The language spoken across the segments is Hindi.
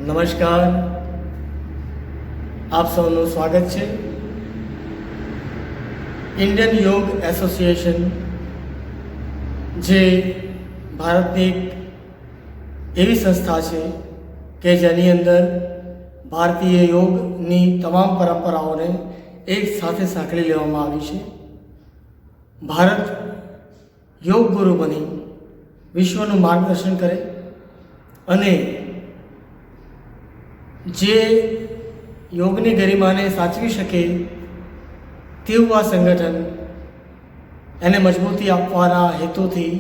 નમસ્કાર, આપ સૌનું સ્વાગત છે. ઇન્ડિયન યોગ એસોસિએશન જે ભારતની એક એવી સંસ્થા છે કે જેની અંદર ભારતીય યોગની તમામ પરંપરાઓને એક સાથે સાંકળી લેવામાં આવી છે. ભારત યોગ ગુરુ બની વિશ્વનું માર્ગદર્શન કરે અને જે યોગની ગરિમાને સાચવી શકે તેવું આ સંગઠન એને મજબૂતી આપવાના હેતુથી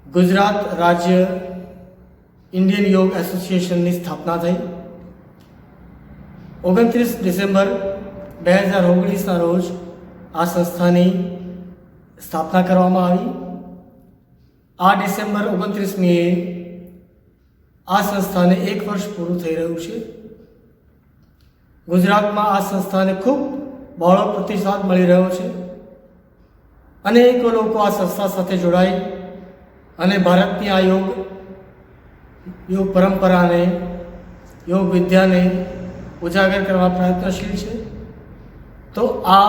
ગુજરાત રાજ્ય ઇન્ડિયન યોગ એસોસિએશનની સ્થાપના થઈ. 29 ડિસેમ્બર 2019ના રોજ આ સંસ્થાની સ્થાપના કરવામાં આવી. આ ડિસેમ્બર 29મીએ આ સંસ્થાને 1 વર્ષ પૂરું થઈ રહ્યું છે. ગુજરાતમાં આ સંસ્થાને ખૂબ બહોળો પ્રતિસાદ મળી રહ્યો છે. અનેકો લોકો આ સંસ્થા સાથે જોડાઈ અને ભારતની આ યોગ પરંપરાને, યોગ વિદ્યાને ઉજાગર કરવા પ્રયત્નશીલ છે. તો આ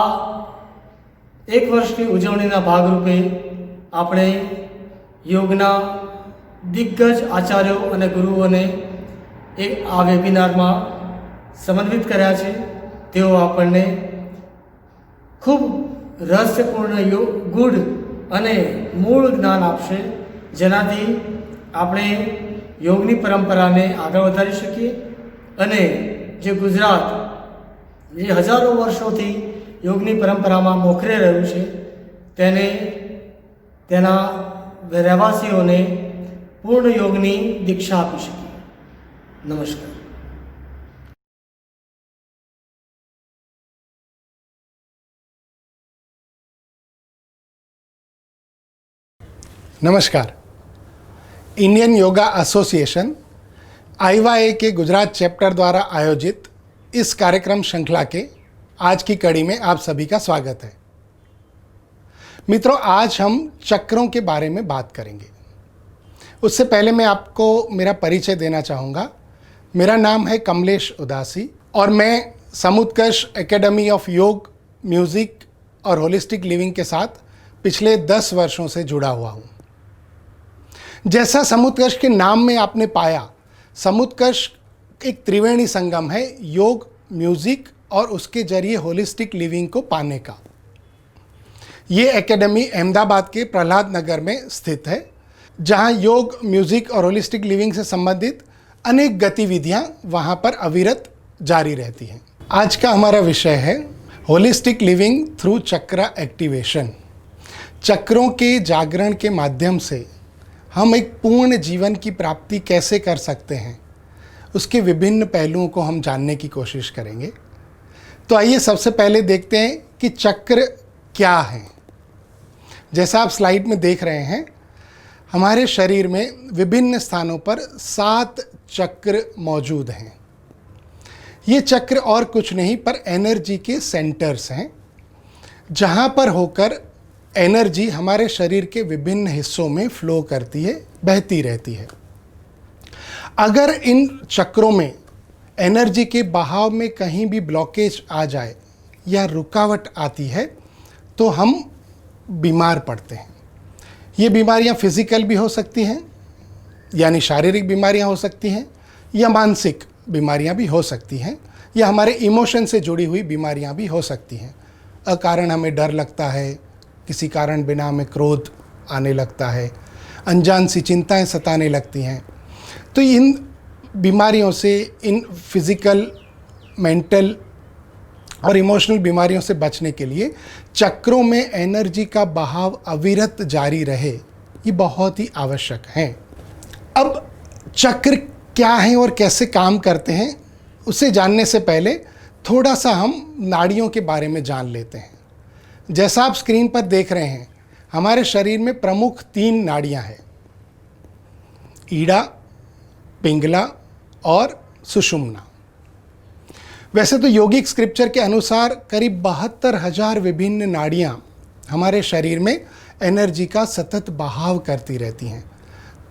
1 વર્ષની ઉજવણીના ભાગરૂપે આપણે યોગના દિગ્ગજ આચાર્યો અને ગુરુઓને આ વેબિનારમાં સમન્વિત કર્યા છે. તેઓ આપણને ખૂબ રહસ્યપૂર્ણ ગૂઢ અને મૂળ જ્ઞાન આપશે, જેનાથી આપણે યોગની પરંપરાને આગળ વધારી શકીએ અને જે ગુજરાત જે હજારો વર્ષોથી યોગની પરંપરામાં મોખરે રહ્યું છે તેને તેના રહેવાસીઓને પૂર્ણ યોગની દીક્ષા આપી શકીએ. નમસ્કાર. नमस्कार. इंडियन योगा एसोसिएशन IYA के गुजरात चैप्टर द्वारा आयोजित इस कार्यक्रम श्रृंखला के आज की कड़ी में आप सभी का स्वागत है. मित्रों, आज हम चक्रों के बारे में बात करेंगे. उससे पहले मैं आपको मेरा परिचय देना चाहूँगा. मेरा नाम है कमलेश उदासी और मैं समुत्कर्ष एकेडमी ऑफ योग, म्यूज़िक और होलिस्टिक लिविंग के साथ पिछले 10 वर्षों से जुड़ा हुआ हूँ. जैसा समुत्कर्ष के नाम में आपने पाया, समुत्कर्ष एक त्रिवेणी संगम है योग, म्यूज़िक और उसके जरिए होलिस्टिक लिविंग को पाने का. ये एकेडमी अहमदाबाद के प्रहलाद नगर में स्थित है, जहाँ योग, म्यूज़िक और होलिस्टिक लिविंग से संबंधित अनेक गतिविधियाँ वहाँ पर अविरत जारी रहती हैं. आज का हमारा विषय है होलिस्टिक लिविंग थ्रू चक्र एक्टिवेशन. चक्रों के जागरण के माध्यम से हम एक पूर्ण जीवन की प्राप्ति कैसे कर सकते हैं, उसके विभिन्न पहलुओं को हम जानने की कोशिश करेंगे. तो आइए सबसे पहले देखते हैं कि चक्र क्या है. जैसा आप स्लाइड में देख रहे हैं, हमारे शरीर में विभिन्न स्थानों पर 7 चक्र मौजूद हैं. ये चक्र और कुछ नहीं पर एनर्जी के सेंटर्स हैं, जहाँ पर होकर एनर्जी हमारे शरीर के विभिन्न हिस्सों में फ्लो करती है, बहती रहती है. अगर इन चक्रों में एनर्जी के बहाव में कहीं भी ब्लॉकेज आ जाए या रुकावट आती है तो हम बीमार पड़ते हैं. ये बीमारियां फिजिकल भी हो सकती हैं, यानी शारीरिक बीमारियां हो सकती हैं, या मानसिक बीमारियां भी हो सकती हैं, या हमारे इमोशन से जुड़ी हुई बीमारियां भी हो सकती हैं. अकारण हमें डर लगता है, किसी कारण बिना हमें क्रोध आने लगता है, अनजान सी चिंताएं सताने लगती हैं. तो इन बीमारियों से, इन फिज़िकल, मेंटल और इमोशनल बीमारियों से बचने के लिए चक्रों में एनर्जी का बहाव अविरत जारी रहे, ये बहुत ही आवश्यक है. अब चक्र क्या हैं और कैसे काम करते हैं, उसे जानने से पहले थोड़ा सा हम नाड़ियों के बारे में जान लेते हैं. जैसा आप स्क्रीन पर देख रहे हैं, हमारे शरीर में प्रमुख 3 नाड़ियां हैं: ईड़ा, पिंगला और सुषुम्ना. वैसे तो योगिक स्क्रिप्चर के अनुसार करीब 72,000 विभिन्न नाड़ियां हमारे शरीर में एनर्जी का सतत बहाव करती रहती हैं,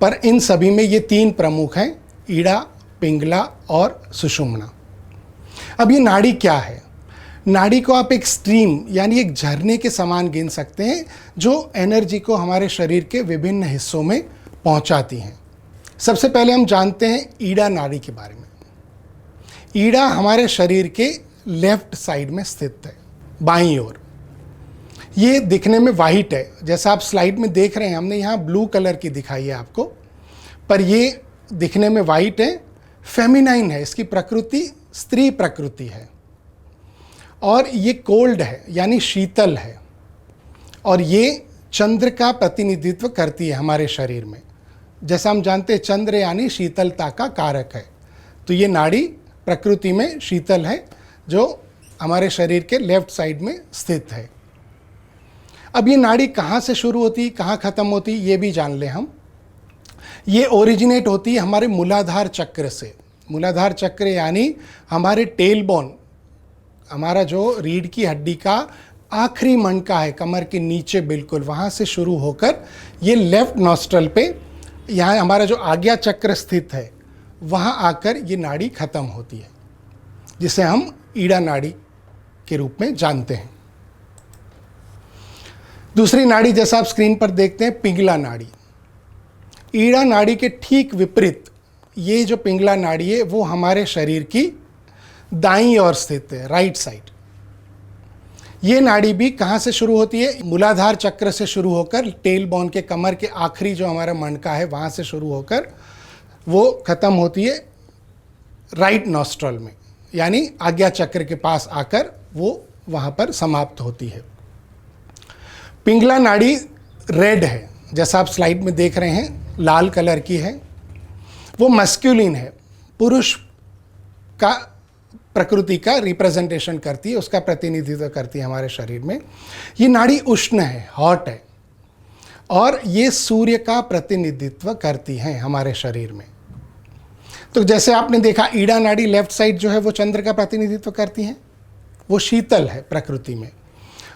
पर इन सभी में ये 3 प्रमुख हैं: ईड़ा, पिंगला और सुषुम्ना। अब ये नाड़ी क्या है? नाड़ी को आप एक स्ट्रीम यानी एक झरने के समान गिन सकते हैं जो एनर्जी को हमारे शरीर के विभिन्न हिस्सों में पहुंचाती हैं। सबसे पहले हम जानते हैं ईड़ा नाड़ी के बारे में। ईड़ा हमारे शरीर के लेफ्ट साइड में स्थित है, बाईं ओर। ये दिखने में वाइट है, जैसा आप स्लाइड में देख रहे हैं, हमने यहाँ ब्लू कलर की दिखाई है आपको, पर ये दिखने में वाइट है, फेमिनाइन है, इसकी प्रकृति स्त्री प्रकृति है और ये कोल्ड है यानी शीतल है और ये चंद्र का प्रतिनिधित्व करती है हमारे शरीर में। जैसा हम जानते हैं चंद्र यानी शीतलता का कारक है, तो ये नाड़ी प्रकृति में शीतल है जो हमारे शरीर के लेफ्ट साइड में स्थित है। अब ये नाड़ी कहाँ से शुरू होती, कहाँ ख़त्म होती, ये भी जान लें हम। ये ओरिजिनेट होती है हमारे मूलाधार चक्र से। मूलाधार चक्र यानी हमारे टेल बोन, हमारा जो रीढ़ की हड्डी का आखिरी मणका है कमर के नीचे बिल्कुल, वहाँ से शुरू होकर ये लेफ्ट नॉस्ट्रल पे, यहाँ हमारा जो आज्ञा चक्र स्थित है, वहाँ आकर ये नाड़ी खत्म होती है, जिसे हम ईड़ा नाड़ी के रूप में जानते हैं। दूसरी नाड़ी जैसा आप स्क्रीन पर देखते हैं, पिंगला नाड़ी। ईड़ा नाड़ी के ठीक विपरीत ये जो पिंगला नाड़ी है वो हमारे शरीर की दाईं ओर स्थित है, राइट साइड। ये नाड़ी भी कहाँ से शुरू होती है? मूलाधार चक्र से शुरू होकर टेल बोन के कमर के आखिरी जो हमारा मणका है वहाँ से शुरू होकर वो खत्म होती है राइट नॉस्ट्रल में, यानी आज्ञा चक्र के पास आकर वो वहाँ पर समाप्त होती है। पिंगला नाड़ी रेड है, जैसा आप स्लाइड में देख रहे हैं, लाल कलर की है। वो मस्क्यूलिन है, पुरुष का प्रकृति का रिप्रेजेंटेशन करती है, उसका प्रतिनिधित्व करती है हमारे शरीर में। ये नाड़ी उष्ण है, हॉट है, और ये सूर्य का प्रतिनिधित्व करती हैं हमारे शरीर में। तो जैसे आपने देखा ईड़ा नाड़ी लेफ्ट साइड जो है वो चंद्र का प्रतिनिधित्व करती हैं, वो शीतल है प्रकृति में,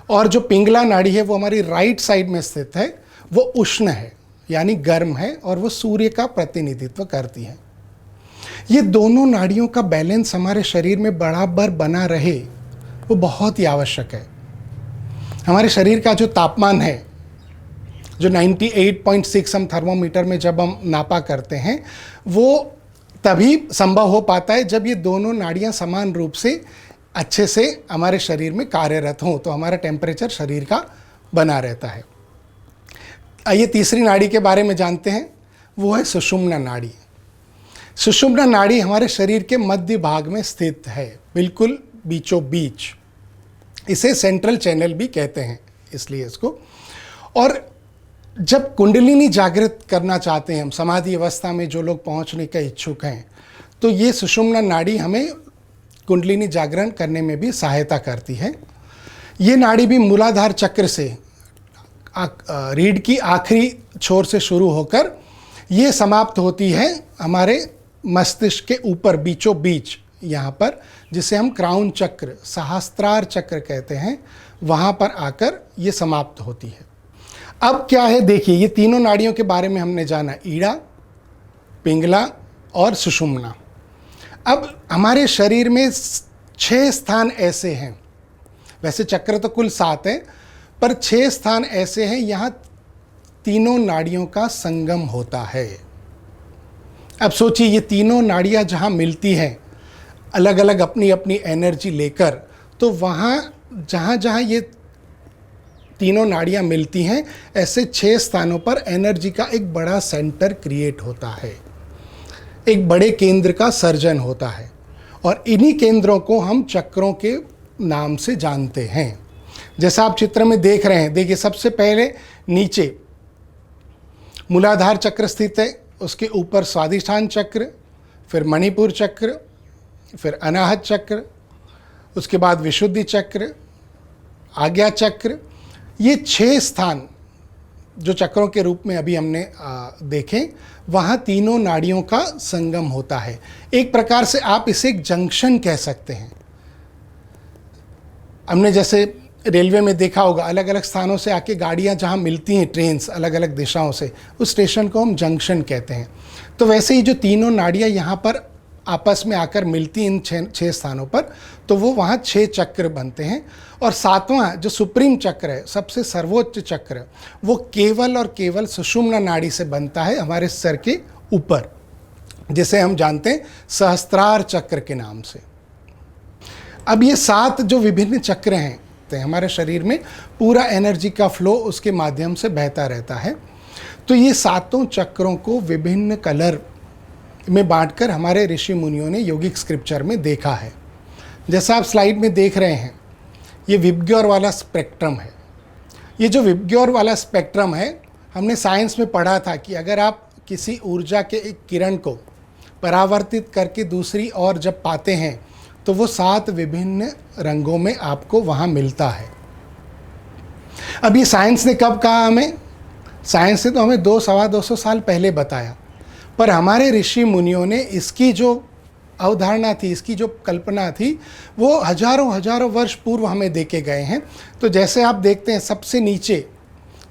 और जो पिंगला नाड़ी है वो हमारी राइट साइड में स्थित है, वो उष्ण है यानी गर्म है और वो सूर्य का प्रतिनिधित्व करती है। ये दोनों नाड़ियों का बैलेंस हमारे शरीर में बराबर बना रहे वो बहुत ही आवश्यक है। हमारे शरीर का जो तापमान है, जो 98.6 हम थर्मोमीटर में जब हम नापा करते हैं, वो तभी संभव हो पाता है जब ये दोनों नाड़ियां समान रूप से अच्छे से हमारे शरीर में कार्यरत हों, तो हमारा टेम्परेचर शरीर का बना रहता है। आइए तीसरी नाड़ी के बारे में जानते हैं, वो है सुषुम्ना नाड़ी। सुषुम्ना नाड़ी हमारे शरीर के मध्य भाग में स्थित है, बिल्कुल बीचों बीच। इसे सेंट्रल चैनल भी कहते हैं इसलिए इसको। और जब कुंडलिनी जागृत करना चाहते हैं हम, समाधि अवस्था में जो लोग पहुंचने के इच्छुक हैं, तो ये सुषुम्ना नाड़ी हमें कुंडलिनी जागरण करने में भी सहायता करती है। ये नाड़ी भी मूलाधार चक्र से रीढ़ की आखिरी छोर से शुरू होकर ये समाप्त होती है हमारे मस्तिष्क के ऊपर बीचों बीच यहाँ पर, जिसे हम क्राउन चक्र, सहस्त्रार चक्र कहते हैं, वहाँ पर आकर ये समाप्त होती है। अब क्या है देखिए, ये तीनों नाड़ियों के बारे में हमने जाना, ईड़ा, पिंगला और सुषुम्ना। अब हमारे शरीर में 6 स्थान ऐसे हैं, वैसे चक्र तो कुल 7 है, पर 6 स्थान ऐसे हैं यहाँ तीनों नाड़ियों का संगम होता है। अब सोचिए, ये तीनों नाड़ियाँ जहाँ मिलती हैं अलग अलग अपनी अपनी एनर्जी लेकर, तो वहाँ जहाँ जहाँ ये तीनों नाड़ियाँ मिलती हैं, ऐसे 6 स्थानों पर एनर्जी का एक बड़ा सेंटर क्रिएट होता है, एक बड़े केंद्र का सर्जन होता है, और इन्हीं केंद्रों को हम चक्रों के नाम से जानते हैं। जैसा आप चित्र में देख रहे हैं, देखिए सबसे पहले नीचे मूलाधार चक्र स्थित है, उसके ऊपर स्वादिष्ठान चक्र, फिर मणिपुर चक्र, फिर अनाहत चक्र, उसके बाद विशुद्धि चक्र, आज्ञा चक्र। ये 6 स्थान जो चक्रों के रूप में अभी हमने देखे, वहाँ तीनों नाड़ियों का संगम होता है। एक प्रकार से आप इसे एक जंक्शन कह सकते हैं। हमने जैसे रेलवे में देखा होगा, अलग अलग स्थानों से आके गाड़ियाँ जहाँ मिलती हैं, ट्रेन्स अलग अलग दिशाओं से, उस स्टेशन को हम जंक्शन कहते हैं। तो वैसे ही जो तीनों नाड़ियाँ यहाँ पर आपस में आकर मिलती इन छः स्थानों पर, तो वो वहाँ 6 चक्र बनते हैं। और 7वां जो सुप्रीम चक्र है, सबसे सर्वोच्च चक्र, वो केवल और केवल सुषुम्ना नाड़ी से बनता है हमारे सर के ऊपर, जिसे हम जानते हैं सहस्त्रार चक्र के नाम से। अब ये 7 जो विभिन्न चक्र हैं हमारे शरीर में, पूरा एनर्जी का फ्लो उसके माध्यम से बहता रहता है। तो ये 7 चक्रों को विभिन्न कलर में बांटकर हमारे ऋषि मुनियों ने योगिक स्क्रिप्चर में देखा है। जैसा आप स्लाइड में देख रहे हैं, ये विबग्योर वाला स्पेक्ट्रम है। ये जो विबग्योर वाला स्पेक्ट्रम है, हमने साइंस में पढ़ा था कि अगर आप किसी ऊर्जा के एक किरण को परावर्तित करके दूसरी ओर जब पाते हैं, तो वो 7 विभिन्न रंगों में आपको वहाँ मिलता है। अब ये साइंस ने कब कहा हमें? साइंस ने तो हमें 200-225 साल पहले बताया, पर हमारे ऋषि मुनियों ने इसकी जो अवधारणा थी, इसकी जो कल्पना थी, वो हजारों वर्ष पूर्व हमें देके गए हैं। तो जैसे आप देखते हैं, सबसे नीचे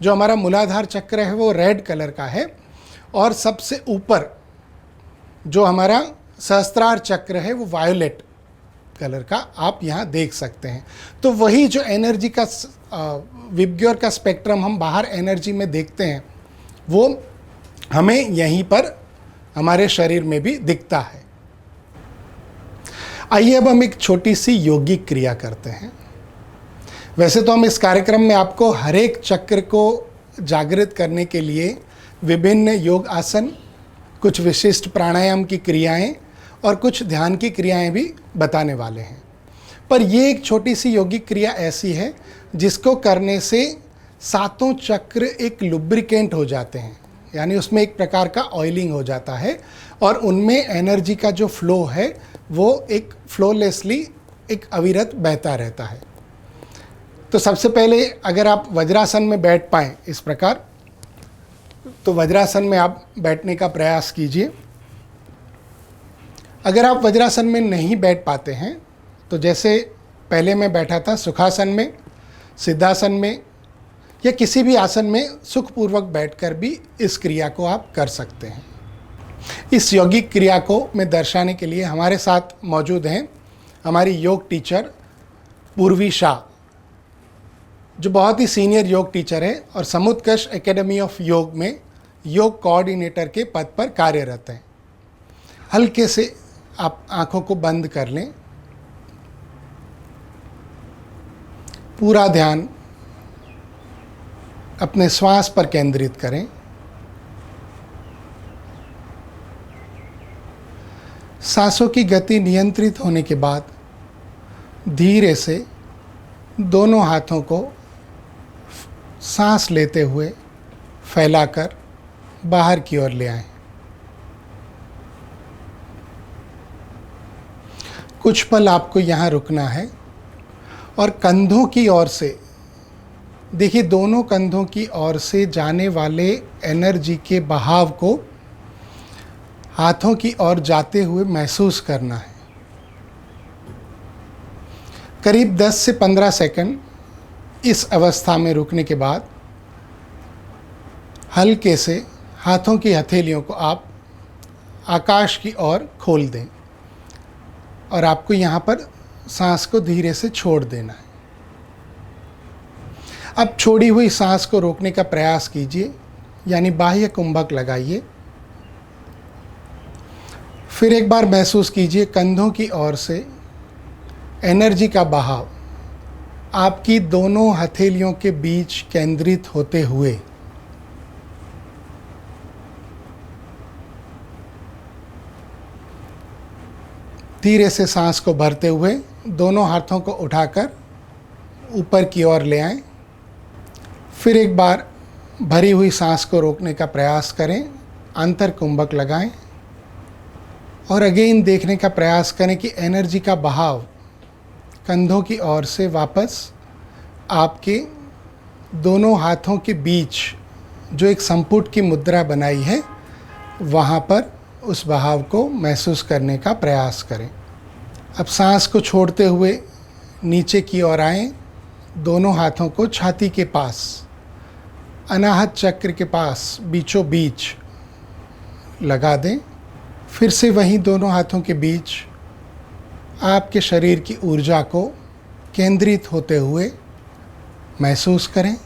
जो हमारा मूलाधार चक्र है वो रेड कलर का है, और सबसे ऊपर जो हमारा सहस्त्रार चक्र है वो वायोलेट कलर का आप यहाँ देख सकते हैं। तो वही जो एनर्जी का विबग्योर का स्पेक्ट्रम हम बाहर एनर्जी में देखते हैं, वो हमें यहीं पर हमारे शरीर में भी दिखता है। आइए अब हम एक छोटी सी योगिक क्रिया करते हैं। वैसे तो हम इस कार्यक्रम में आपको हर एक चक्र को जागृत करने के लिए विभिन्न योग आसन, कुछ विशिष्ट प्राणायाम की क्रियाएं और कुछ ध्यान की क्रियाएं भी बताने वाले हैं, पर ये एक छोटी सी योगिक क्रिया ऐसी है जिसको करने से 7 चक्र एक लुब्रिकेंट हो जाते हैं, यानी उसमें एक प्रकार का ऑयलिंग हो जाता है, और उनमें एनर्जी का जो फ्लो है वो एक फ्लोलेसली, एक अविरत बहता रहता है। तो सबसे पहले अगर आप वज्रासन में बैठ पाएँ इस प्रकार, तो वज्रासन में आप बैठने का प्रयास कीजिए। अगर आप वज्रासन में नहीं बैठ पाते हैं, तो जैसे पहले मैं बैठा था सुखासन में, सिद्धासन में, या किसी भी आसन में सुखपूर्वक बैठकर भी इस क्रिया को आप कर सकते हैं। इस यौगिक क्रिया को मैं दर्शाने के लिए हमारे साथ मौजूद हैं हमारी योग टीचर पूर्वी शाह, जो बहुत ही सीनियर योग टीचर है और समुत्कर्ष एकेडमी ऑफ योग में योग कोऑर्डिनेटर के पद पर कार्यरत हैं। हल्के से आप आंखों को बंद कर लें, पूरा ध्यान अपने श्वास पर केंद्रित करें। सांसों की गति नियंत्रित होने के बाद धीरे से दोनों हाथों को सांस लेते हुए फैलाकर बाहर की ओर ले आएं। कुछ पल आपको यहाँ रुकना है और कंधों की ओर से देखिए, दोनों कंधों की ओर से जाने वाले एनर्जी के बहाव को हाथों की ओर जाते हुए महसूस करना है। करीब 10 से 15 सेकंड इस अवस्था में रुकने के बाद हल्के से हाथों की हथेलियों को आप आकाश की ओर खोल दें और आपको यहाँ पर सांस को धीरे से छोड़ देना है। अब छोड़ी हुई सांस को रोकने का प्रयास कीजिए, यानी बाह्य कुंभक लगाइए। फिर एक बार महसूस कीजिए कंधों की ओर से एनर्जी का बहाव आपकी दोनों हथेलियों के बीच केंद्रित होते हुए धीरे से सांस को भरते हुए दोनों हाथों को उठाकर ऊपर की ओर ले आएं। फिर एक बार भरी हुई सांस को रोकने का प्रयास करें, अंतर कुंभक लगाएं और अगेन देखने का प्रयास करें कि एनर्जी का बहाव कंधों की ओर से वापस आपके दोनों हाथों के बीच जो एक संपुट की मुद्रा बनाई है वहाँ पर उस बहाव को महसूस करने का प्रयास करें। अब सांस को छोड़ते हुए नीचे की ओर आएं, दोनों हाथों को छाती के पास अनाहत चक्र के पास बीचों बीच लगा दें। फिर से वहीं दोनों हाथों के बीच आपके शरीर की ऊर्जा को केंद्रित होते हुए महसूस करें।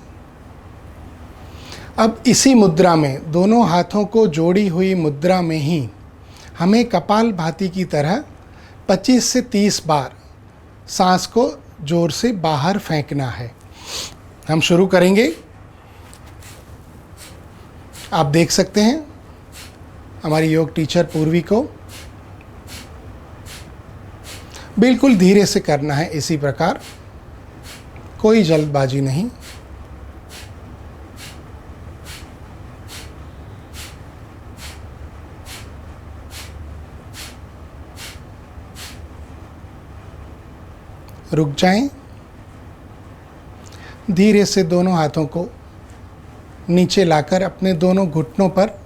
अब इसी मुद्रा में, दोनों हाथों को जोड़ी हुई मुद्रा में ही हमें कपालभाति की तरह 25 से 30 बार सांस को जोर से बाहर फेंकना है। हम शुरू करेंगे। आप देख सकते हैं हमारी योग टीचर पूर्वी को। बिल्कुल धीरे से करना है, इसी प्रकार, कोई जल्दबाजी नहीं। रुक जाएं। धीरे से दोनों हाथों को नीचे लाकर अपने दोनों घुटनों पर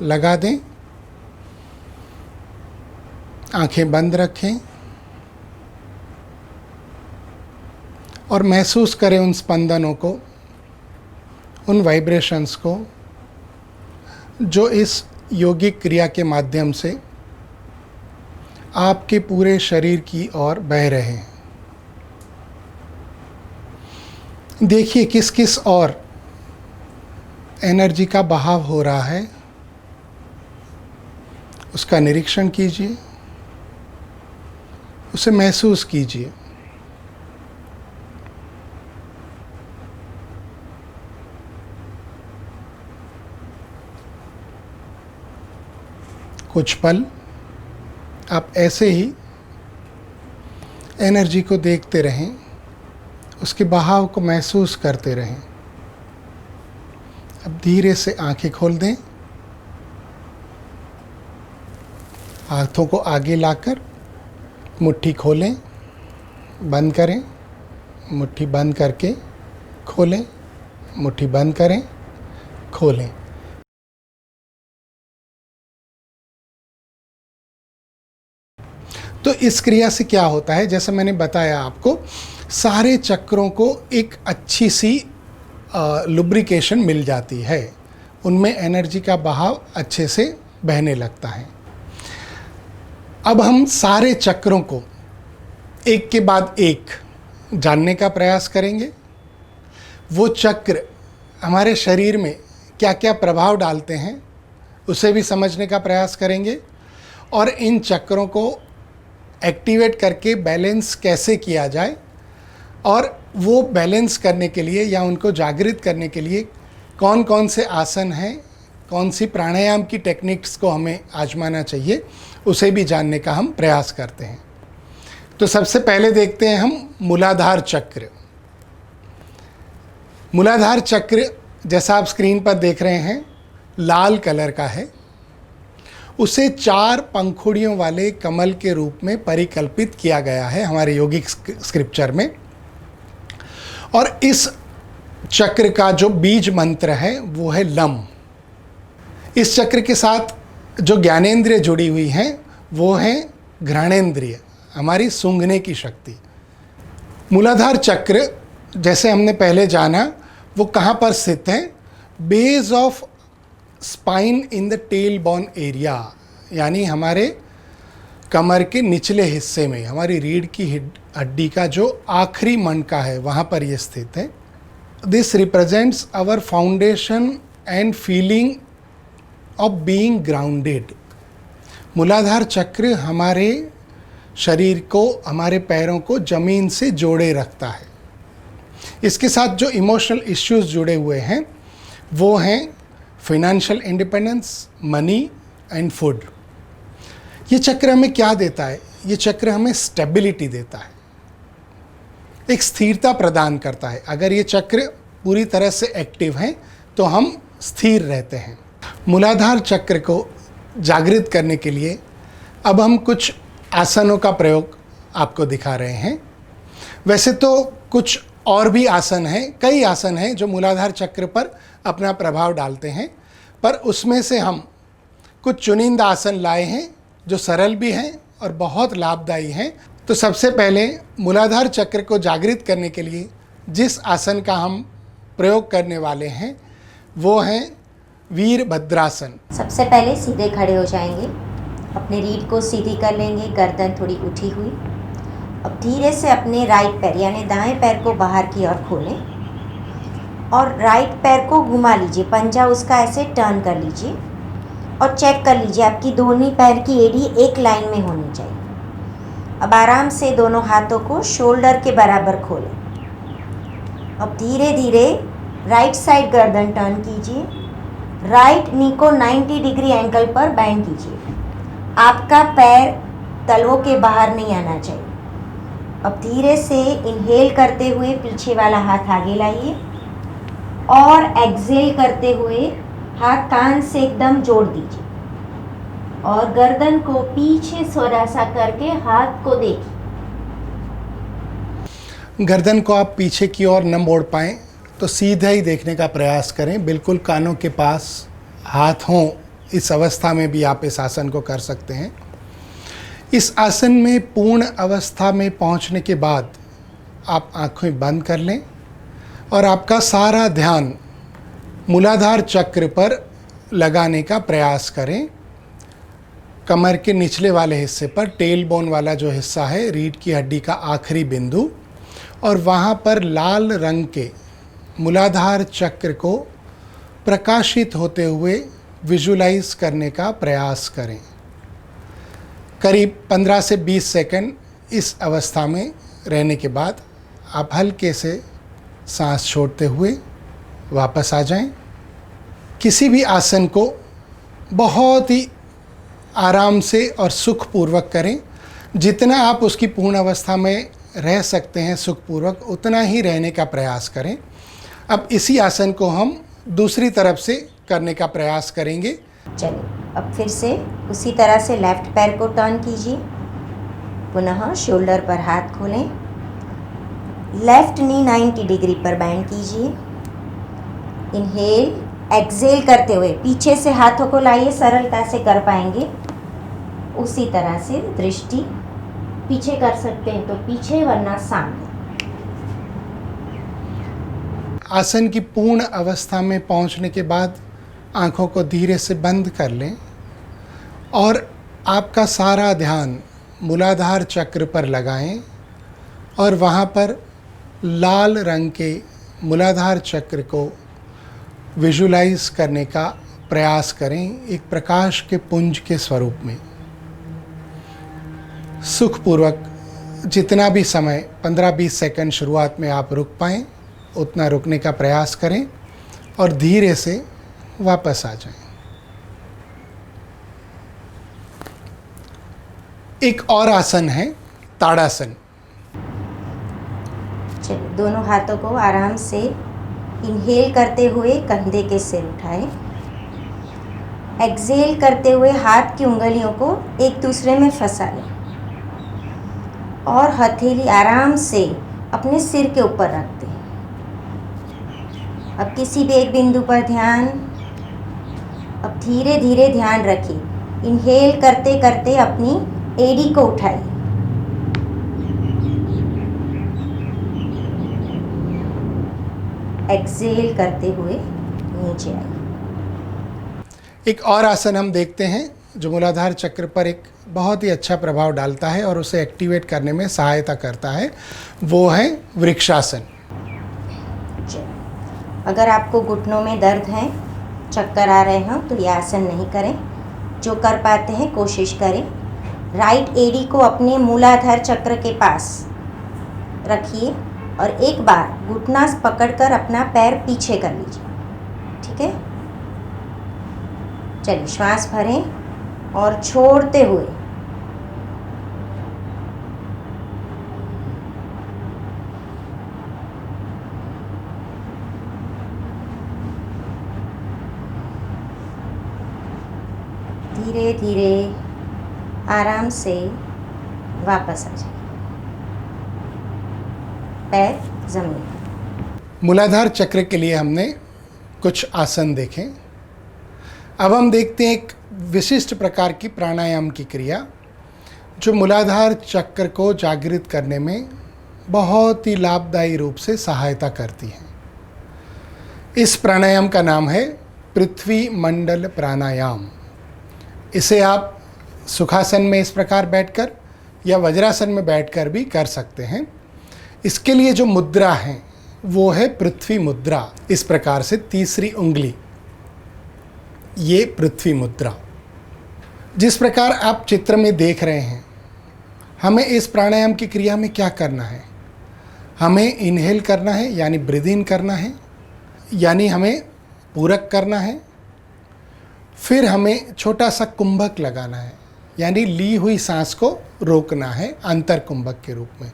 लगा दें। आंखें बंद रखें और महसूस करें उन स्पंदनों को, उन वाइब्रेशंस को जो इस योगिक क्रिया के माध्यम से आपके पूरे शरीर की ओर बह रहे हैं। देखिए किस किस और एनर्जी का बहाव हो रहा है, उसका निरीक्षण कीजिए, उसे महसूस कीजिए। कुछ पल आप ऐसे ही एनर्जी को देखते रहें, उसके बहाव को महसूस करते रहें। अब धीरे से आंखें खोल दें। हाथों को आगे लाकर मुट्ठी खोलें, बंद करें, मुट्ठी बंद करके खोलें, मुट्ठी बंद करें, खोलें। तो इस क्रिया से क्या होता है, जैसे मैंने बताया आपको, सारे चक्रों को एक अच्छी सी लुब्रिकेशन मिल जाती है, उनमें एनर्जी का बहाव अच्छे से बहने लगता है। अब हम सारे चक्रों को एक के बाद एक जानने का प्रयास करेंगे। वो चक्र हमारे शरीर में क्या क्या प्रभाव डालते हैं उसे भी समझने का प्रयास करेंगे, और इन चक्रों को एक्टिवेट करके बैलेंस कैसे किया जाए, और वो बैलेंस करने के लिए या उनको जागृत करने के लिए कौन कौन से आसन हैं, कौन सी प्राणायाम की टेक्निक्स को हमें आजमाना चाहिए, उसे भी जानने का हम प्रयास करते हैं। तो सबसे पहले देखते हैं हम मूलाधार चक्र। मूलाधार चक्र जैसा आप स्क्रीन पर देख रहे हैं लाल कलर का है। उसे 4 पंखुड़ियों वाले कमल के रूप में परिकल्पित किया गया है हमारे योगिक स्क्रिप्चर में। और इस चक्र का जो बीज मंत्र है वो है लम। इस चक्र के साथ जो ज्ञानेंद्रिय जुड़ी हुई हैं वो हैं घ्राणेंद्रिय, हमारी सूंघने की शक्ति। मूलाधार चक्र जैसे हमने पहले जाना वो कहाँ पर स्थित है, base of spine in the tail bone area, यानी हमारे कमर के निचले हिस्से में, हमारी रीढ़ की हड्डी का जो आखिरी मनका है वहाँ पर यह स्थित है। This represents our foundation and feeling of being grounded. मूलाधार चक्र हमारे शरीर को, हमारे पैरों को जमीन से जोड़े रखता है। इसके साथ जो इमोशनल इश्यूज जुड़े हुए हैं वो हैं financial independence, money and food. ये चक्र हमें क्या देता है? ये चक्र हमें स्टेबिलिटी देता है, एक स्थिरता प्रदान करता है। अगर ये चक्र पूरी तरह से एक्टिव हैं तो हम स्थिर रहते हैं। मूलाधार चक्र को जागृत करने के लिए अब हम कुछ आसनों का प्रयोग आपको दिखा रहे हैं। वैसे तो कुछ और भी आसन हैं, कई आसन हैं जो मूलाधार चक्र पर अपना प्रभाव डालते हैं, पर उसमें से हम कुछ चुनिंदा आसन लाए हैं जो सरल भी हैं और बहुत लाभदायी हैं। तो सबसे पहले मूलाधार चक्र को जागृत करने के लिए जिस आसन का हम प्रयोग करने वाले हैं वो हैं वीरभद्रासन। सबसे पहले सीधे खड़े हो जाएंगे, अपने रीढ़ को सीधी कर लेंगे, गर्दन थोड़ी उठी हुई। अब धीरे से अपने राइट पैर यानी दाएं पैर को बाहर की ओर खोलें और राइट पैर को घुमा लीजिए, पंजा उसका ऐसे टर्न कर लीजिए और चेक कर लीजिए आपकी दोनों पैर की एड़ी एक लाइन में होनी चाहिए। अब आराम से दोनों हाथों को शोल्डर के बराबर खोलें। अब धीरे धीरे राइट साइड गर्दन टर्न कीजिए, राइट नी को 90 डिग्री एंगल पर बेंड कीजिए। आपका पैर तलवों के बाहर नहीं आना चाहिए। अब धीरे से इनहेल करते हुए पीछे वाला हाथ आगे लाइए और एक्सहेल करते हुए हाथ कान से एकदम जोड़ दीजिए और गर्दन को पीछे थोड़ा सा करके हाथ को देखिए। गर्दन को आप पीछे की ओर न मोड़ पाएँ तो सीधा ही देखने का प्रयास करें, बिल्कुल कानों के पास हाथ हों। इस अवस्था में भी आप इस आसन को कर सकते हैं। इस आसन में पूर्ण अवस्था में पहुंचने के बाद आप आंखें बंद कर लें और आपका सारा ध्यान मूलाधार चक्र पर लगाने का प्रयास करें। कमर के निचले वाले हिस्से पर टेल बोन वाला जो हिस्सा है, रीढ़ की हड्डी का आखिरी बिंदु, और वहाँ पर लाल रंग के मूलाधार चक्र को प्रकाशित होते हुए विजुलाइज करने का प्रयास करें। करीब 15 से 20 सेकंड इस अवस्था में रहने के बाद आप हल्के से सांस छोड़ते हुए वापस आ जाएं। किसी भी आसन को बहुत ही आराम से और सुखपूर्वक करें। जितना आप उसकी पूर्ण अवस्था में रह सकते हैं सुखपूर्वक, उतना ही रहने का प्रयास करें। अब इसी आसन को हम दूसरी तरफ से करने का प्रयास करेंगे। चलिए, अब फिर से उसी तरह से लेफ्ट पैर को टर्न कीजिए, पुनः शोल्डर पर हाथ खोलें, लेफ्ट नी 90 डिग्री पर बेंड कीजिए, इनहेल एक्सहेल करते हुए पीछे से हाथों को लाइए, सरलता से कर पाएंगे। उसी तरह से दृष्टि पीछे कर सकते हैं तो पीछे, वरना सामने। आसन की पूर्ण अवस्था में पहुंचने के बाद आंखों को धीरे से बंद कर लें और आपका सारा ध्यान मूलाधार चक्र पर लगाएं और वहाँ पर लाल रंग के मूलाधार चक्र को विजुलाइज करने का प्रयास करें, एक प्रकाश के पुंज के स्वरूप में। सुखपूर्वक जितना भी समय 15-20 सेकंड शुरुआत में आप रुक पाएँ उतना रुकने का प्रयास करें और धीरे से वापस आ जाएं। एक और आसन है ताड़ासन। चलिए, दोनों हाथों को आराम से इनहेल करते हुए कंधे के सिर उठाएं, एक्सहेल करते हुए हाथ की उंगलियों को एक दूसरे में फंसा लें और हथेली आराम से अपने सिर के ऊपर रख दें। अब किसी भी एक बिंदु पर ध्यान। अब धीरे धीरे ध्यान रखिए, इनहेल करते करते अपनी एड़ी को उठाइए, एक्सहेल करते हुए नीचे आइए। एक और आसन हम देखते हैं जो मूलाधार चक्र पर एक बहुत ही अच्छा प्रभाव डालता है और उसे एक्टिवेट करने में सहायता करता है, वो है वृक्षासन। अगर आपको घुटनों में दर्द है, चक्कर आ रहे हों तो ये आसन नहीं करें। जो कर पाते हैं कोशिश करें। राइट एड़ी को अपने मूलाधार चक्र के पास रखिए और एक बार घुटना पकड़कर अपना पैर पीछे कर लीजिए। ठीक है, चलिए श्वास भरें और छोड़ते हुए धीरे धीरे आराम से वापस आ जाए, पैर जमीन। मूलाधार चक्र के लिए हमने कुछ आसन देखें। अब हम देखते हैं एक विशिष्ट प्रकार की प्राणायाम की क्रिया जो मूलाधार चक्र को जागृत करने में बहुत ही लाभदायी रूप से सहायता करती है। इस प्राणायाम का नाम है पृथ्वी मंडल प्राणायाम। इसे आप सुखासन में इस प्रकार बैठकर या वज्रासन में बैठकर भी कर सकते हैं। इसके लिए जो मुद्रा है वो है पृथ्वी मुद्रा। इस प्रकार से तीसरी उंगली, ये पृथ्वी मुद्रा। जिस प्रकार आप चित्र में देख रहे हैं, हमें इस प्राणायाम की क्रिया में क्या करना है? हमें इनहेल करना है, यानी ब्रीद इन करना है, यानी हमें पूरक करना है। फिर हमें छोटा सा कुंभक लगाना है, यानी ली हुई सांस को रोकना है अंतर कुंभक के रूप में।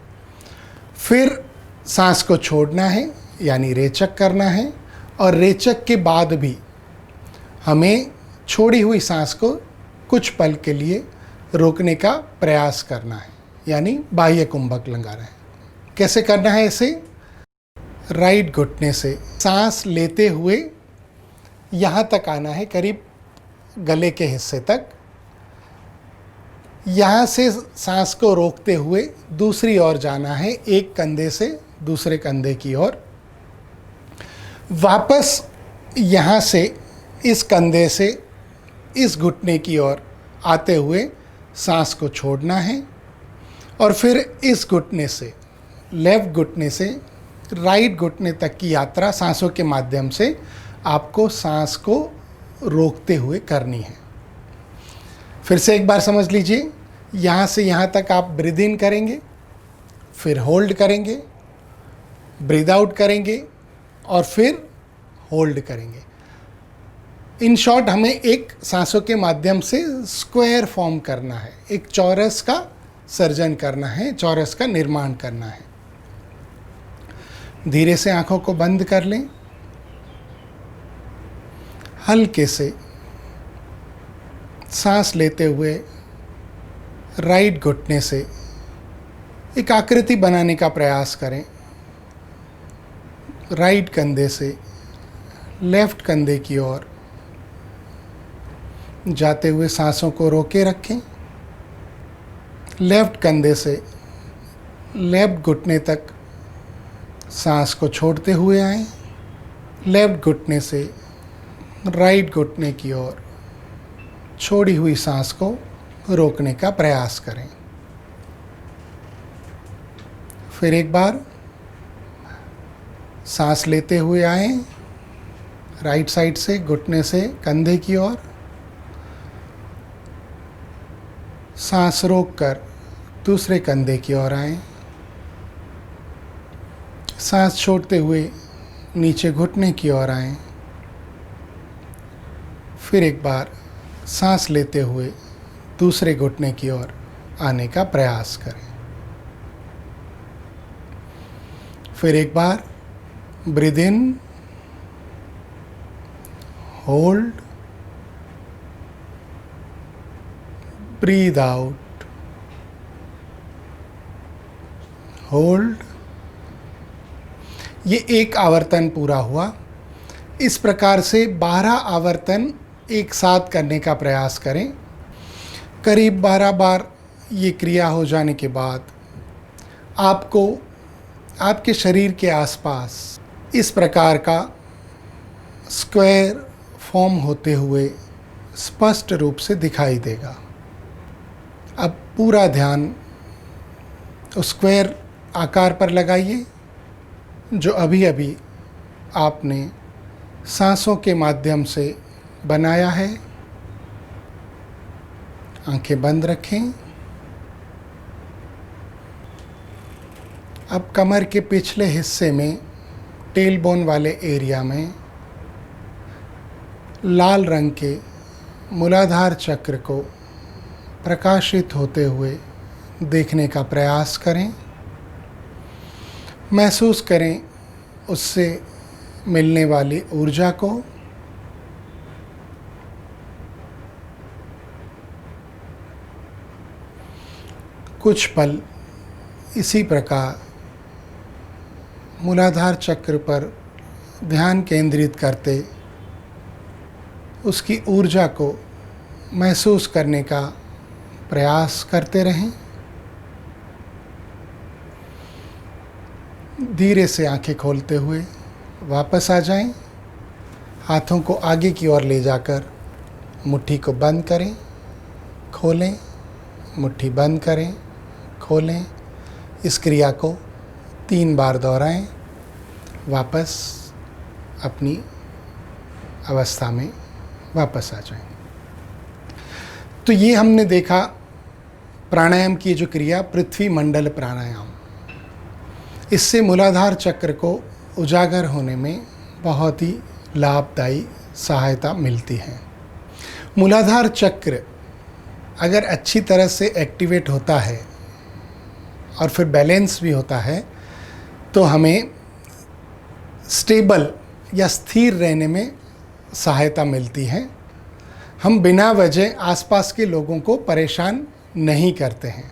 फिर सांस को छोड़ना है, यानी रेचक करना है। और रेचक के बाद भी हमें छोड़ी हुई सांस को कुछ पल के लिए रोकने का प्रयास करना है, यानी बाह्य कुंभक लगाना है। कैसे करना है इसे? राइट घुटने से सांस लेते हुए यहाँ तक आना है, करीब गले के हिस्से तक। यहाँ से सांस को रोकते हुए दूसरी ओर जाना है, एक कंधे से दूसरे कंधे की ओर। वापस यहाँ से इस कंधे से इस घुटने की ओर आते हुए सांस को छोड़ना है। और फिर इस घुटने से, लेफ्ट घुटने से राइट घुटने तक की यात्रा सांसों के माध्यम से आपको सांस को रोकते हुए करनी है। फिर से एक बार समझ लीजिए, यहाँ से यहाँ तक आप ब्रीद इन करेंगे, फिर होल्ड करेंगे, ब्रीद आउट करेंगे और फिर होल्ड करेंगे। इन शॉर्ट हमें एक सांसों के माध्यम से स्क्वायर फॉर्म करना है, एक चौरस का सर्जन करना है, चौरस का निर्माण करना है। धीरे से आंखों को बंद कर लें। हल्के से सांस लेते हुए राइट घुटने से एक आकृति बनाने का प्रयास करें। राइट कंधे से लेफ्ट कंधे की ओर जाते हुए सांसों को रोके रखें। लेफ्ट कंधे से लेफ्ट घुटने तक सांस को छोड़ते हुए आएं। लेफ्ट घुटने से राइट घुटने की ओर छोड़ी हुई सांस को रोकने का प्रयास करें। फिर एक बार सांस लेते हुए आएं, राइट साइड से घुटने से कंधे की ओर। सांस रोककर दूसरे कंधे की ओर आएं। सांस छोड़ते हुए नीचे घुटने की ओर आएं। फिर एक बार सांस लेते हुए दूसरे घुटने की ओर आने का प्रयास करें। फिर एक बार breathe in, hold, breathe out, hold. ये एक आवर्तन पूरा हुआ। इस प्रकार से 12 आवर्तन एक साथ करने का प्रयास करें। करीब 12 बार ये क्रिया हो जाने के बाद आपको आपके शरीर के आसपास इस प्रकार का स्क्वायर फॉर्म होते हुए स्पष्ट रूप से दिखाई देगा। अब पूरा ध्यान उस स्क्वायर आकार पर लगाइए जो अभी अभी आपने सांसों के माध्यम से बनाया है। आंखें बंद रखें। अब कमर के पिछले हिस्से में, टेल बोन वाले एरिया में लाल रंग के मूलाधार चक्र को प्रकाशित होते हुए देखने का प्रयास करें। महसूस करें उससे मिलने वाली ऊर्जा को। कुछ पल इसी प्रकार मूलाधार चक्र पर ध्यान केंद्रित करते उसकी ऊर्जा को महसूस करने का प्रयास करते रहें। धीरे से आंखें खोलते हुए वापस आ जाएं। हाथों को आगे की ओर ले जाकर मुट्ठी को बंद करें, खोलें। मुट्ठी बंद करें, खोलें, इस क्रिया को 3 बार दोहराएं, वापस अपनी अवस्था में वापस आ जाएं। तो ये हमने देखा प्राणायाम की जो क्रिया, पृथ्वी मंडल प्राणायाम। इससे मूलाधार चक्र को उजागर होने में बहुत ही लाभदायी सहायता मिलती है। मूलाधार चक्र अगर अच्छी तरह से एक्टिवेट होता है और फिर बैलेंस भी होता है तो हमें स्टेबल या स्थिर रहने में सहायता मिलती है। हम बिना वजह आसपास के लोगों को परेशान नहीं करते हैं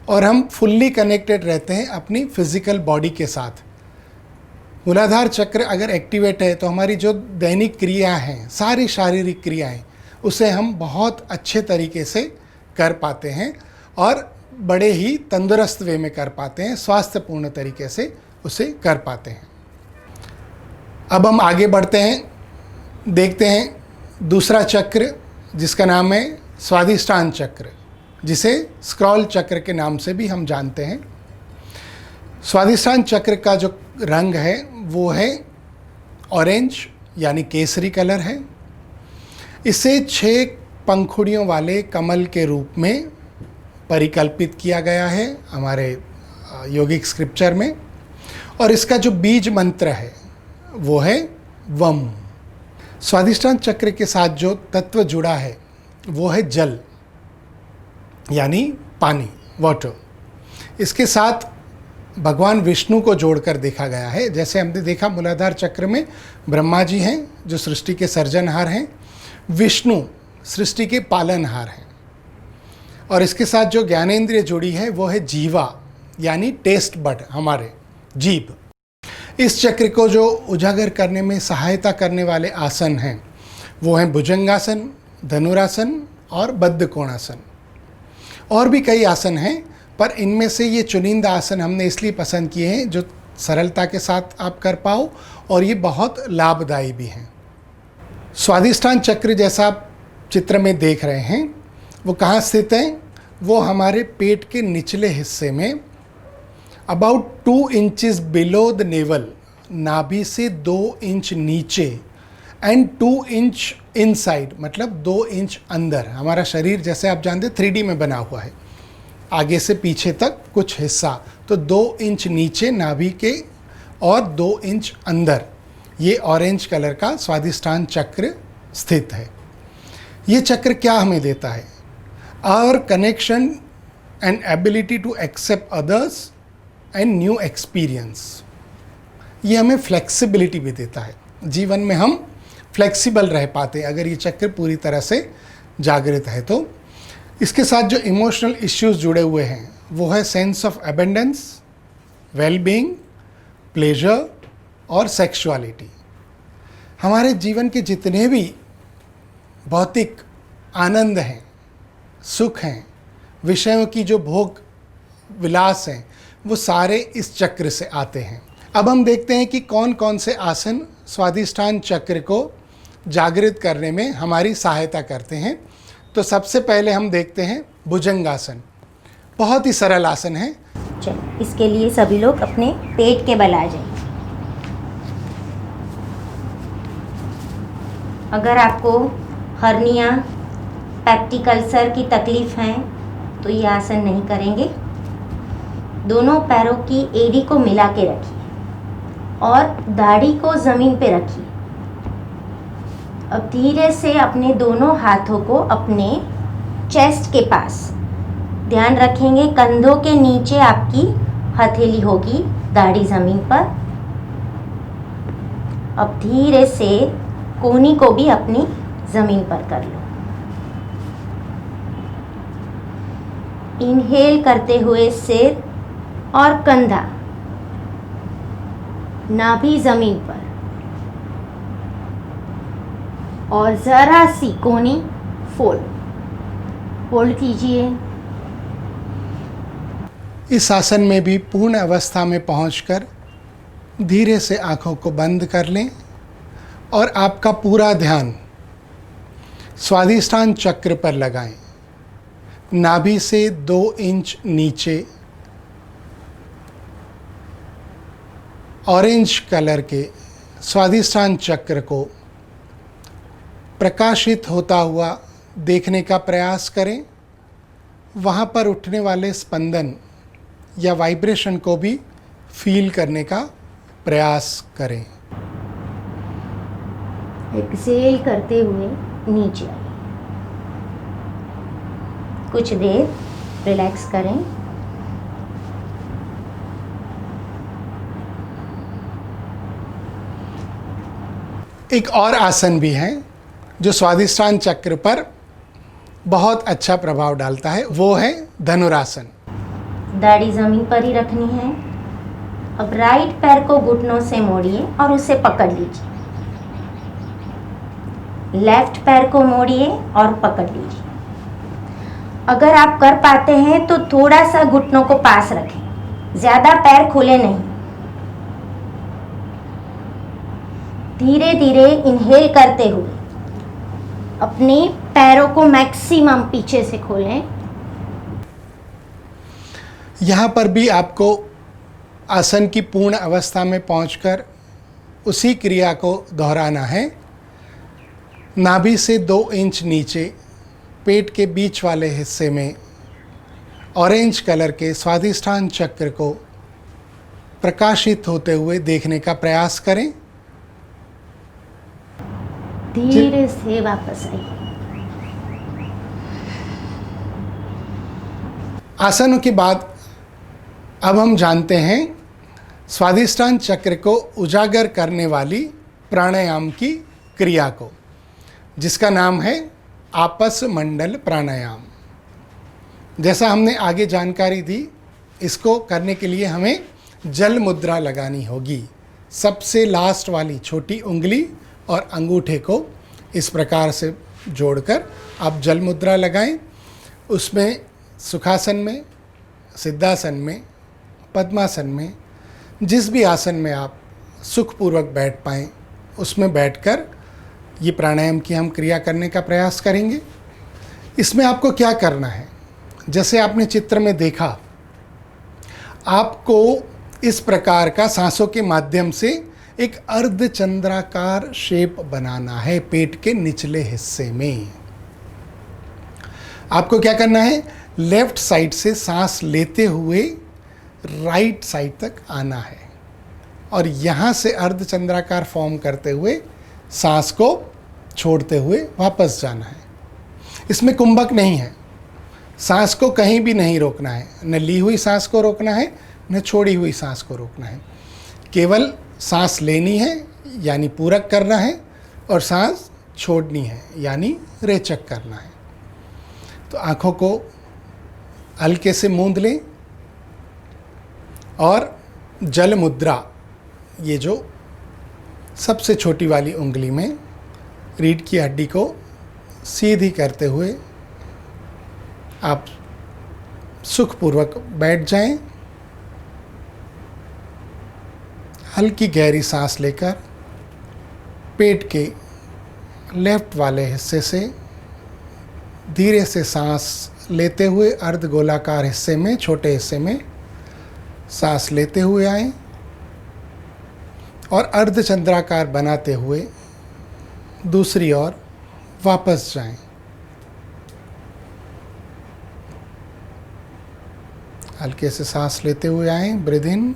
और हम फुल्ली कनेक्टेड रहते हैं अपनी फिजिकल बॉडी के साथ। मूलाधार चक्र अगर एक्टिवेट है तो हमारी जो दैनिक क्रिया हैं, सारी शारीरिक क्रियाएं, उसे हम बहुत अच्छे तरीके से कर पाते हैं और बड़े ही तंदुरुस्त वे में कर पाते हैं, स्वास्थ्यपूर्ण तरीके से उसे कर पाते हैं। अब हम आगे बढ़ते हैं, देखते हैं दूसरा चक्र जिसका नाम है स्वादिष्टान चक्र, जिसे स्क्रॉल चक्र के नाम से भी हम जानते हैं। स्वादिष्टान चक्र का जो रंग है वो है ऑरेंज यानी केसरी कलर है। इसे 6 पंखुड़ियों वाले कमल के रूप में परिकल्पित किया गया है हमारे योगिक स्क्रिप्चर में, और इसका जो बीज मंत्र है वो है वम। स्वादिष्टान चक्र के साथ जो तत्व जुड़ा है वो है जल यानी पानी, वाटर। इसके साथ भगवान विष्णु को जोड़कर देखा गया है। जैसे हमने देखा मूलाधार चक्र में ब्रह्मा जी हैं जो सृष्टि के सर्जनहार हैं, विष्णु सृष्टि के पालनहार हैं, और इसके साथ जो ज्ञानेंद्रिय जुड़ी है वो है जीवा यानी टेस्ट बड, हमारे जीभ। इस चक्र को जो उजागर करने में सहायता करने वाले आसन हैं वो हैं भुजंगासन, धनुरासन और बद्ध कोणासन। और भी कई आसन हैं पर इनमें से ये चुनिंदा आसन हमने इसलिए पसंद किए हैं जो सरलता के साथ आप कर पाओ और ये बहुत लाभदायी भी हैं। स्वादिष्टान चक्र जैसा आप चित्र में देख रहे हैं वो कहाँ स्थित है? वो हमारे पेट के निचले हिस्से में about 2 inches below the naval, नाभि से 2 इंच नीचे, एंड 2 इंच इनसाइड मतलब 2 इंच अंदर। हमारा शरीर जैसे आप जानते 3D में बना हुआ है, आगे से पीछे तक कुछ हिस्सा, तो 2 इंच नीचे नाभि के और 2 इंच अंदर ये ऑरेंज कलर का स्वादिष्टान चक्र स्थित है। ये चक्र क्या हमें देता है? Our connection and ability to accept others and new experience. ये हमें फ्लेक्सिबिलिटी भी देता है, जीवन में हम फ्लेक्सिबल रह पाते हैं अगर ये चक्र पूरी तरह से जागृत है तो। इसके साथ जो इमोशनल इश्यूज जुड़े हुए हैं वो है sense of abundance, wellbeing, pleasure और सेक्सुअलिटी। हमारे जीवन के जितने भी भौतिक आनंद हैं, सुख हैं, विषयों की जो भोग विलास हैं, वो सारे इस चक्र से आते हैं। अब हम देखते हैं कि कौन कौन से आसन स्वादिष्टान चक्र को जागृत करने में हमारी सहायता करते हैं। तो सबसे पहले हम देखते हैं भुजंगासन। बहुत ही सरल आसन है। चलो, इसके लिए सभी लोग अपने पेट के बल आ जाइए। अगर आपको हर्निया, पेप्टिक अल्सर की तकलीफ है तो ये आसन नहीं करेंगे। दोनों पैरों की एड़ी को मिला के रखिए और दाढ़ी को ज़मीन पे रखिए। अब धीरे से अपने दोनों हाथों को अपने चेस्ट के पास, ध्यान रखेंगे कंधों के नीचे आपकी हथेली होगी, दाढ़ी ज़मीन पर। अब धीरे से कोहनी को भी अपनी ज़मीन पर कर लो। इनहेल करते हुए सिर और कंधा, नाभि ज़मीन पर, और ज़रा सी कोहनी फोल्ड कीजिए। इस आसन में भी पूर्ण अवस्था में पहुंचकर धीरे से आंखों को बंद कर लें और आपका पूरा ध्यान स्वादिष्टान चक्र पर लगाएं। नाभि से 2 इंच नीचे ऑरेंज कलर के स्वादिष्टान चक्र को प्रकाशित होता हुआ देखने का प्रयास करें। वहाँ पर उठने वाले स्पंदन या वाइब्रेशन को भी फील करने का प्रयास करें। एक्सेल करते हुए नीचे आइए। कुछ देर रिलैक्स करें। एक और आसन भी है जो स्वादिष्टान चक्र पर बहुत अच्छा प्रभाव डालता है, वो है धनुरासन। दाढ़ी जमीन पर ही रखनी है। अब राइट पैर को घुटनों से मोड़िए और उसे पकड़ लीजिए। लेफ्ट पैर को मोड़िए और पकड़ लीजिए। अगर आप कर पाते हैं तो थोड़ा सा घुटनों को पास रखें, ज़्यादा पैर खुले नहीं। धीरे धीरे इनहेल करते हुए अपने पैरों को मैक्सिमम पीछे से खोलें। यहाँ पर भी आपको आसन की पूर्ण अवस्था में पहुंचकर उसी क्रिया को दोहराना है। नाभि से 2 इंच नीचे पेट के बीच वाले हिस्से में ऑरेंज कलर के स्वादिष्टान चक्र को प्रकाशित होते हुए देखने का प्रयास करें। धीरे से वापस आइए। आसनों के बाद अब हम जानते हैं स्वादिष्टान चक्र को उजागर करने वाली प्राणायाम की क्रिया को, जिसका नाम है आपस मंडल प्राणायाम। जैसा हमने आगे जानकारी दी, इसको करने के लिए हमें जल मुद्रा लगानी होगी। सबसे लास्ट वाली छोटी उंगली और अंगूठे को इस प्रकार से जोड़कर आप जल मुद्रा लगाएं। उसमें सुखासन में, सिद्धासन में, पद्मासन में, जिस भी आसन में आप सुखपूर्वक बैठ पाएँ उसमें बैठकर ये प्राणायाम की हम क्रिया करने का प्रयास करेंगे। इसमें आपको क्या करना है, जैसे आपने चित्र में देखा, आपको इस प्रकार का सांसों के माध्यम से एक अर्धचंद्राकार शेप बनाना है पेट के निचले हिस्से में। आपको क्या करना है, लेफ्ट साइड से सांस लेते हुए राइट साइड तक आना है और यहाँ से अर्धचंद्राकार फॉर्म करते हुए सांस को छोड़ते हुए वापस जाना है। इसमें कुंभक नहीं है, सांस को कहीं भी नहीं रोकना है, न ली हुई सांस को रोकना है न छोड़ी हुई सांस को रोकना है। केवल सांस लेनी है यानी पूरक करना है और सांस छोड़नी है यानी रेचक करना है। तो आँखों को हल्के से मूंद लें और जल मुद्रा, ये जो सबसे छोटी वाली उंगली में रीढ़ की हड्डी को सीधी करते हुए आप सुखपूर्वक बैठ जाएं। हल्की गहरी सांस लेकर पेट के लेफ्ट वाले हिस्से से धीरे से सांस लेते हुए अर्धगोलाकार हिस्से में, छोटे हिस्से में सांस लेते हुए आएं और अर्धचंद्राकार बनाते हुए दूसरी ओर वापस जाएं। हल्के से सांस लेते हुए आएं, ब्रीथ इन,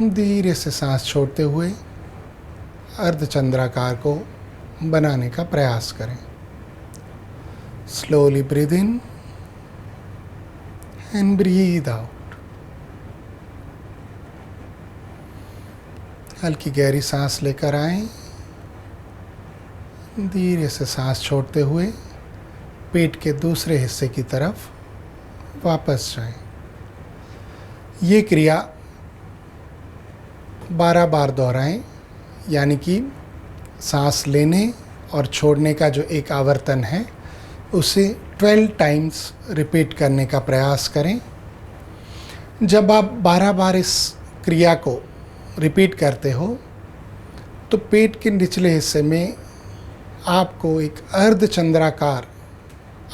धीरे से सांस छोड़ते हुए अर्धचंद्राकार को बनाने का प्रयास करें। Slowly breathe in and breathe out. हल्की गहरी सांस लेकर आएं, धीरे से सांस छोड़ते हुए पेट के दूसरे हिस्से की तरफ वापस जाएं। ये क्रिया 12 बार दोहराएं, यानी कि सांस लेने और छोड़ने का जो एक आवर्तन है उसे 12 टाइम्स रिपीट करने का प्रयास करें। जब आप 12 बार इस क्रिया को रिपीट करते हो तो पेट के निचले हिस्से में आपको एक अर्धचंद्राकार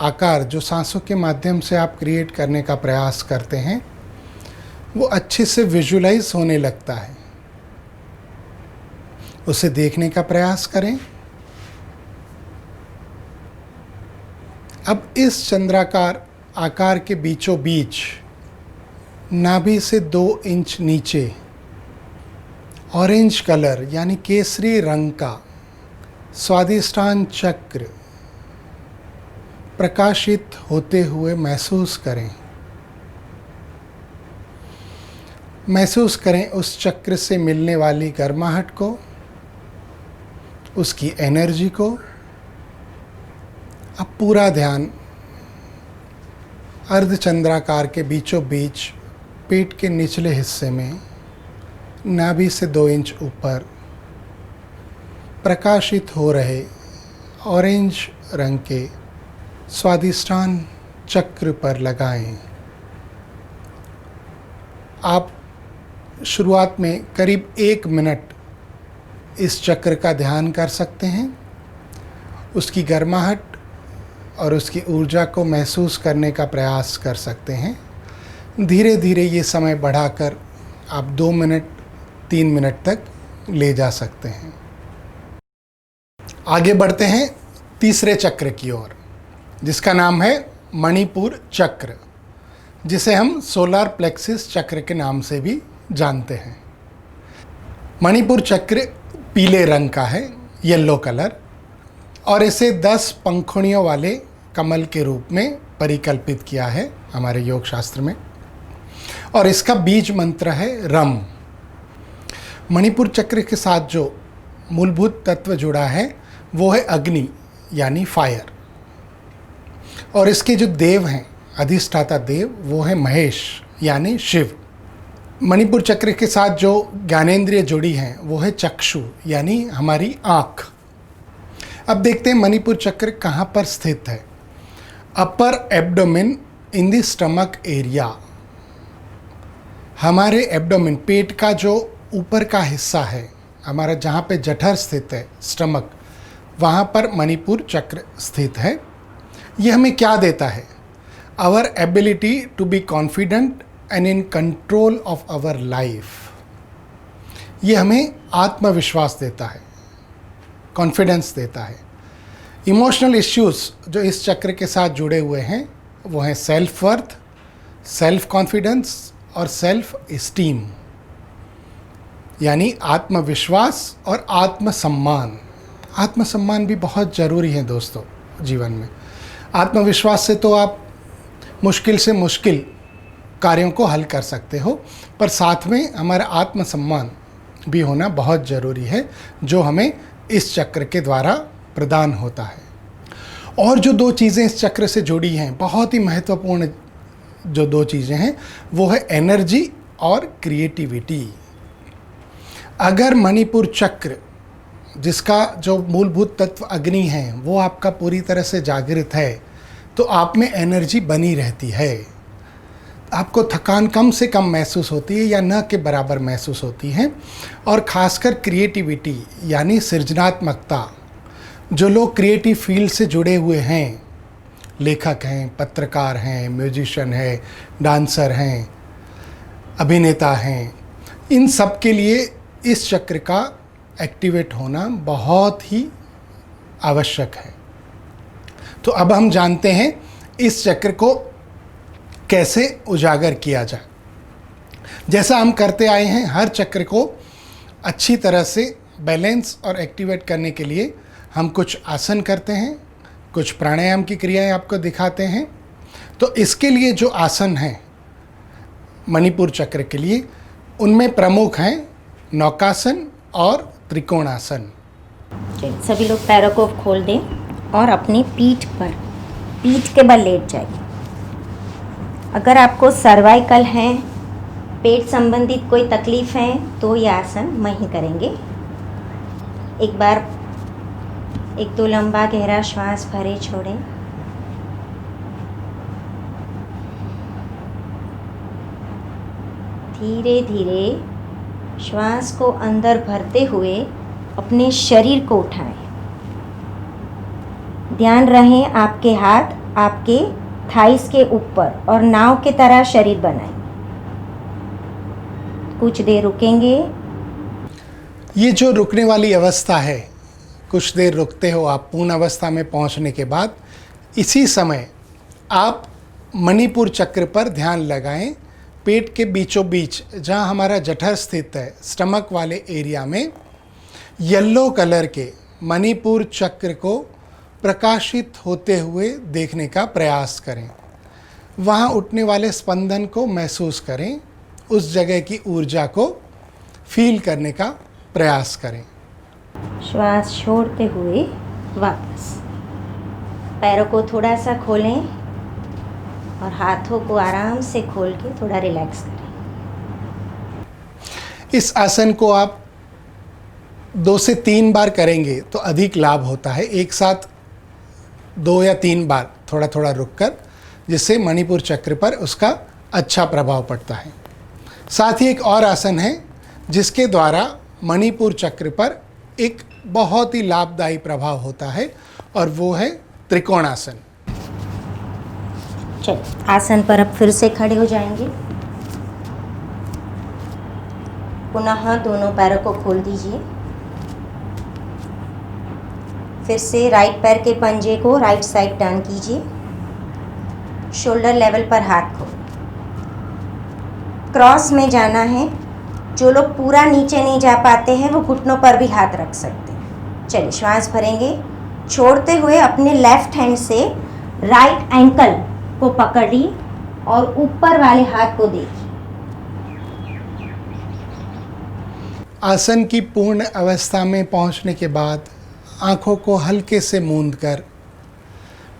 आकार जो सांसों के माध्यम से आप क्रिएट करने का प्रयास करते हैं वो अच्छे से विजुलाइज होने लगता है। उसे देखने का प्रयास करें। अब इस चंद्राकार आकार के बीचों बीच नाभि से 2 इंच नीचे ऑरेंज कलर यानी केसरी रंग का स्वादिष्टान चक्र प्रकाशित होते हुए महसूस करें। महसूस करें उस चक्र से मिलने वाली गर्माहट को, उसकी एनर्जी को। अब पूरा ध्यान अर्धचंद्राकार के बीचों बीच पेट के निचले हिस्से में नाभि से 2 इंच ऊपर प्रकाशित हो रहे ऑरेंज रंग के स्वादिष्टान चक्र पर लगाएं। आप शुरुआत में करीब 1 मिनट इस चक्र का ध्यान कर सकते हैं। उसकी गर्माहट और उसकी ऊर्जा को महसूस करने का प्रयास कर सकते हैं। धीरे धीरे ये समय बढ़ाकर आप 2 मिनट 3 मिनट तक ले जा सकते हैं। आगे बढ़ते हैं तीसरे चक्र की ओर, जिसका नाम है मणिपुर चक्र, जिसे हम सोलार प्लेक्सिस चक्र के नाम से भी जानते हैं। मणिपुर चक्र पीले रंग का है, येलो कलर, और इसे 10 पंखुड़ियों वाले कमल के रूप में परिकल्पित किया है हमारे योग शास्त्र में, और इसका बीज मंत्र है रम। मणिपुर चक्र के साथ जो मूलभूत तत्व जुड़ा है वो है अग्नि यानी फायर, और इसके जो देव हैं, अधिष्ठाता देव, वो है महेश यानी शिव। मणिपुर चक्र के साथ जो ज्ञानेंद्रिय जुड़ी हैं वो है चक्षु यानी हमारी आँख। अब देखते हैं मणिपुर चक्र कहाँ पर स्थित है। Upper abdomen in the stomach area. हमारे एब्डोमेन, पेट का जो ऊपर का हिस्सा है हमारा, जहाँ पे जठर स्थित है, स्टमक, वहाँ पर मणिपुर चक्र स्थित है। ये हमें क्या देता है? Our ability to be confident and in control of our life. ये हमें आत्मविश्वास देता है, कॉन्फिडेंस देता है। इमोशनल इश्यूज जो इस चक्र के साथ जुड़े हुए हैं वो हैं सेल्फ वर्थ, सेल्फ कॉन्फिडेंस और सेल्फ इस्टीम, यानी आत्मविश्वास और आत्मसम्मान। आत्मसम्मान भी बहुत ज़रूरी है दोस्तों जीवन में। आत्मविश्वास से तो आप मुश्किल से मुश्किल कार्यों को हल कर सकते हो, पर साथ में हमारा आत्मसम्मान भी होना बहुत ज़रूरी है, जो हमें इस चक्र के द्वारा प्रदान होता है। और जो 2 चीज़ें इस चक्र से जुड़ी हैं, बहुत ही महत्वपूर्ण जो 2 चीज़ें हैं, वो है एनर्जी और क्रिएटिविटी। अगर मणिपुर चक्र, जिसका जो मूलभूत तत्व अग्नि है, वो आपका पूरी तरह से जागृत है, तो आप में एनर्जी बनी रहती है। आपको थकान कम से कम महसूस होती है या न के बराबर महसूस होती है। और ख़ासकर क्रिएटिविटी यानी सृजनात्मकता, जो लोग क्रिएटिव फील्ड से जुड़े हुए हैं, लेखक हैं, पत्रकार हैं, म्यूजिशियन हैं, डांसर हैं, अभिनेता हैं, इन सब के लिए इस चक्र का एक्टिवेट होना बहुत ही आवश्यक है। तो अब हम जानते हैं इस चक्र को कैसे उजागर किया जाए। जैसा हम करते आए हैं, हर चक्र को अच्छी तरह से बैलेंस और एक्टिवेट करने के लिए हम कुछ आसन करते हैं, कुछ प्राणायाम की क्रियाएं आपको दिखाते हैं। तो इसके लिए जो आसन हैं मणिपुर चक्र के लिए, उनमें प्रमुख हैं नौकासन और त्रिकोणासन। सभी लोग पैरों को खोल दें और अपनी पीठ के बल लेट जाइए। अगर आपको सर्वाइकल है, पेट संबंधित कोई तकलीफ है, तो ये आसन वहीं करेंगे। एक बार 1-2 लंबा गहरा श्वास भरे छोड़ें। धीरे धीरे श्वास को अंदर भरते हुए अपने शरीर को उठाएं। ध्यान रहे आपके हाथ आपके थाइस के ऊपर और नाव की तरह शरीर बनाएंगे। कुछ देर रुकेंगे। ये जो रुकने वाली अवस्था है, कुछ देर रुकते हो आप पूर्ण अवस्था में पहुंचने के बाद, इसी समय आप मणिपुर चक्र पर ध्यान लगाएं। पेट के बीचों बीच जहां हमारा जठर स्थित है, स्टमक वाले एरिया में येलो कलर के मणिपुर चक्र को प्रकाशित होते हुए देखने का प्रयास करें। वहाँ उठने वाले स्पंदन को महसूस करें, उस जगह की ऊर्जा को फील करने का प्रयास करें। श्वास छोड़ते हुए वापस पैरों को थोड़ा सा खोलें और हाथों को आराम से खोल के थोड़ा रिलैक्स करें। इस आसन को आप 2 से 3 बार करेंगे तो अधिक लाभ होता है। एक साथ 2 या 3 बार थोड़ा थोड़ा रुककर, जिससे मणिपुर चक्र पर उसका अच्छा प्रभाव पड़ता है। साथ ही एक और आसन है जिसके द्वारा मणिपुर चक्र पर एक बहुत ही लाभदायी प्रभाव होता है, और वो है त्रिकोणासन। चलिए आसन पर अब फिर से खड़े हो जाएंगे। पुनः दोनों पैरों को खोल दीजिए। फिर से राइट पैर के पंजे को राइट साइड टर्न कीजिए। शोल्डर लेवल पर हाथ खोल, क्रॉस में जाना है। जो लोग पूरा नीचे नहीं जा पाते हैं वो घुटनों पर भी हाथ रख सकते हैं। चलिए श्वास भरेंगे, छोड़ते हुए अपने लेफ्ट हैंड से राइट एंकल को पकड़िए और ऊपर वाले हाथ को देखिए। आसन की पूर्ण अवस्था में पहुंचने के बाद आँखों को हल्के से मूंद कर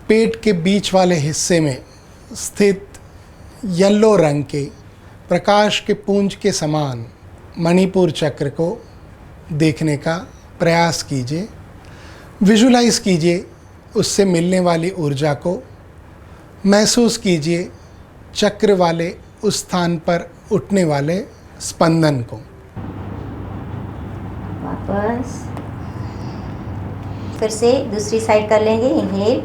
पेट के बीच वाले हिस्से में स्थित येलो रंग के प्रकाश के पुंज के समान मणिपुर चक्र को देखने का प्रयास कीजिए। विजुलाइज कीजिए उससे मिलने वाली ऊर्जा को, महसूस कीजिए चक्र वाले उस स्थान पर उठने वाले स्पंदन को। वापस फिर से दूसरी साइड कर लेंगे। इनहेल,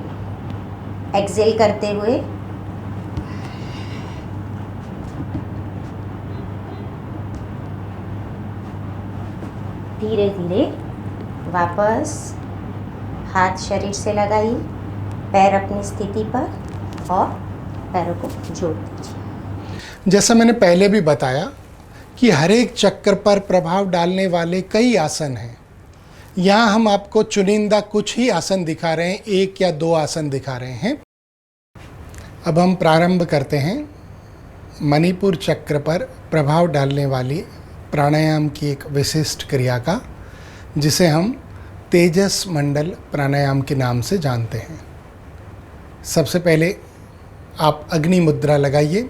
एक्सहेल करते हुए धीरे धीरे वापस हाथ शरीर से लगाइए, पैर अपनी स्थिति पर और पैरों को जोड़ दीजिए। जैसा मैंने पहले भी बताया कि हर एक चक्र पर प्रभाव डालने वाले कई आसन हैं। यहाँ हम आपको चुनिंदा कुछ ही आसन दिखा रहे हैं, 1 या 2 आसन दिखा रहे हैं। अब हम प्रारंभ करते हैं मणिपुर चक्र पर प्रभाव डालने वाली प्राणायाम की एक विशिष्ट क्रिया का, जिसे हम तेजस मंडल प्राणायाम के नाम से जानते हैं। सबसे पहले आप अग्नि मुद्रा लगाइए।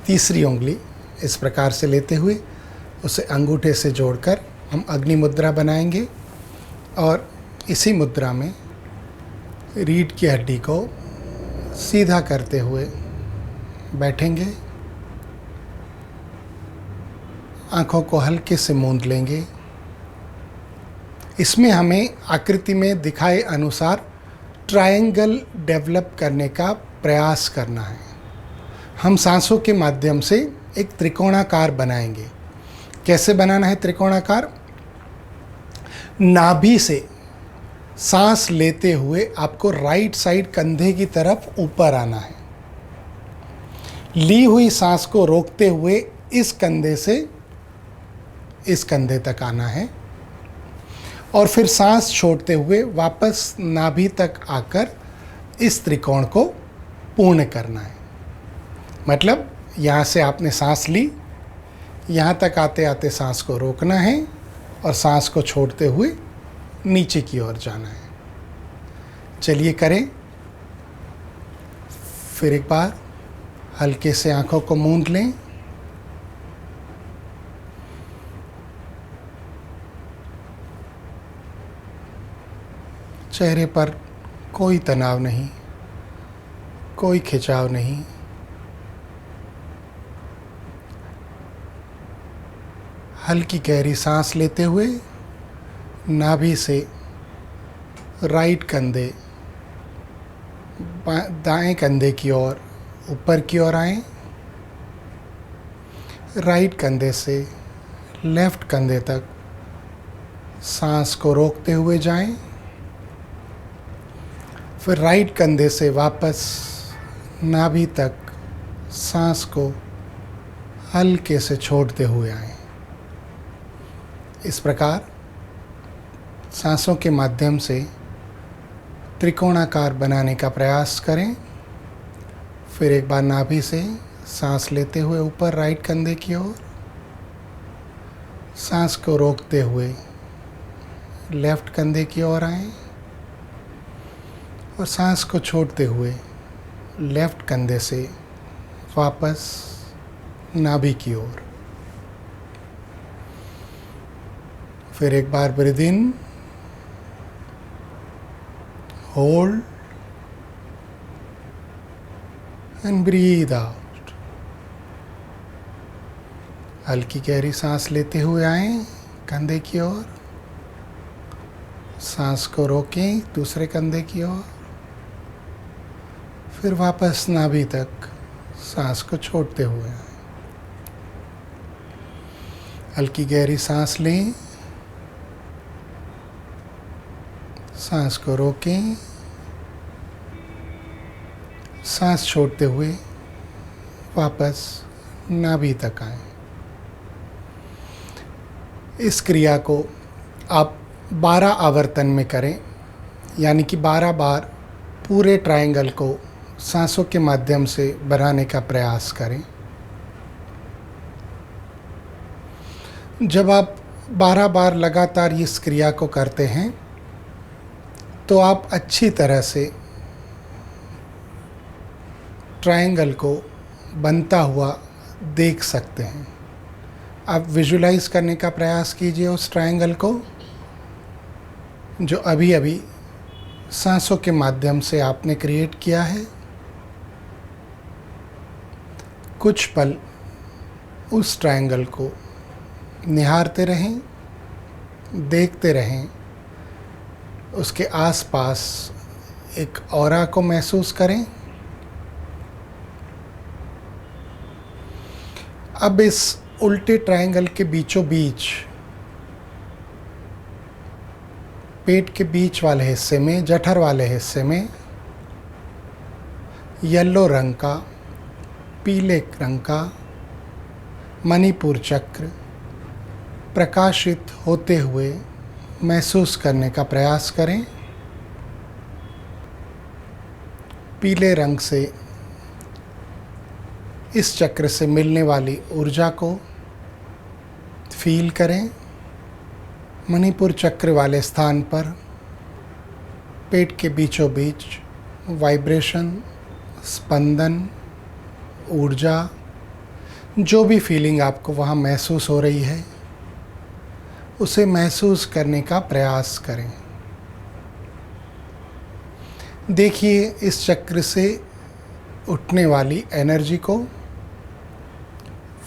तीसरी उंगली इस प्रकार से लेते हुए उसे अंगूठे से जोड़कर हम अग्नि मुद्रा बनाएंगे, और इसी मुद्रा में रीढ़ की हड्डी को सीधा करते हुए बैठेंगे। आँखों को हल्के से मूंद लेंगे। इसमें हमें आकृति में दिखाए अनुसार ट्रायंगल डेवलप करने का प्रयास करना है। हम सांसों के माध्यम से एक त्रिकोणाकार बनाएंगे। कैसे बनाना है त्रिकोणाकार? नाभि से सांस लेते हुए आपको राइट साइड कंधे की तरफ ऊपर आना है। ली हुई सांस को रोकते हुए इस कंधे से इस कंधे तक आना है, और फिर सांस छोड़ते हुए वापस नाभि तक आकर इस त्रिकोण को पूर्ण करना है। मतलब यहाँ से आपने सांस ली, यहाँ तक आते आते सांस को रोकना है और सांस को छोड़ते हुए नीचे की ओर जाना है। चलिए करें। फिर एक बार हल्के से आँखों को मूंद लें। चेहरे पर कोई तनाव नहीं, कोई खिंचाव नहीं। हल्की गहरी सांस लेते हुए नाभि से राइट कंधे दाएं कंधे की ओर ऊपर की ओर आएं। राइट कंधे से लेफ्ट कंधे तक सांस को रोकते हुए जाएं। फिर राइट कंधे से वापस नाभि तक सांस को हल्के से छोड़ते हुए आएं। इस प्रकार सांसों के माध्यम से त्रिकोणाकार बनाने का प्रयास करें। फिर एक बार नाभि से सांस लेते हुए ऊपर राइट कंधे की ओर, सांस को रोकते हुए लेफ्ट कंधे की ओर आएं और सांस को छोड़ते हुए लेफ्ट कंधे से वापस नाभि की ओर। फिर एक बार breathe in, hold and breathe out. हल्की गहरी सांस लेते हुए आएं कंधे की ओर, सांस को रोकें दूसरे कंधे की ओर, फिर वापस नाभि तक सांस को छोड़ते हुए आएं। हल्की गहरी सांस लें, सांस को रोकें, सांस छोड़ते हुए वापस नाभि तक आएं। इस क्रिया को आप 12 आवर्तन में करें, यानी कि 12 बार पूरे ट्रायंगल को सांसों के माध्यम से बनाने का प्रयास करें। जब आप 12 बार लगातार इस क्रिया को करते हैं तो आप अच्छी तरह से ट्रायंगल को बनता हुआ देख सकते हैं। आप विजुलाइज करने का प्रयास कीजिए उस ट्रायंगल को जो अभी अभी सांसों के माध्यम से आपने क्रिएट किया है। कुछ पल उस ट्रायंगल को निहारते रहें, देखते रहें। उसके आसपास एक ऑरा को महसूस करें। अब इस उल्टे ट्रायंगल के बीचों बीच पेट के बीच वाले हिस्से में, जठर वाले हिस्से में येलो रंग का, पीले रंग का मणिपुर चक्र प्रकाशित होते हुए महसूस करने का प्रयास करें। पीले रंग से इस चक्र से मिलने वाली ऊर्जा को फील करें। मणिपुर चक्र वाले स्थान पर पेट के बीचों बीच वाइब्रेशन, स्पंदन, ऊर्जा, जो भी फीलिंग आपको वहाँ महसूस हो रही है उसे महसूस करने का प्रयास करें। देखिए इस चक्र से उठने वाली एनर्जी को,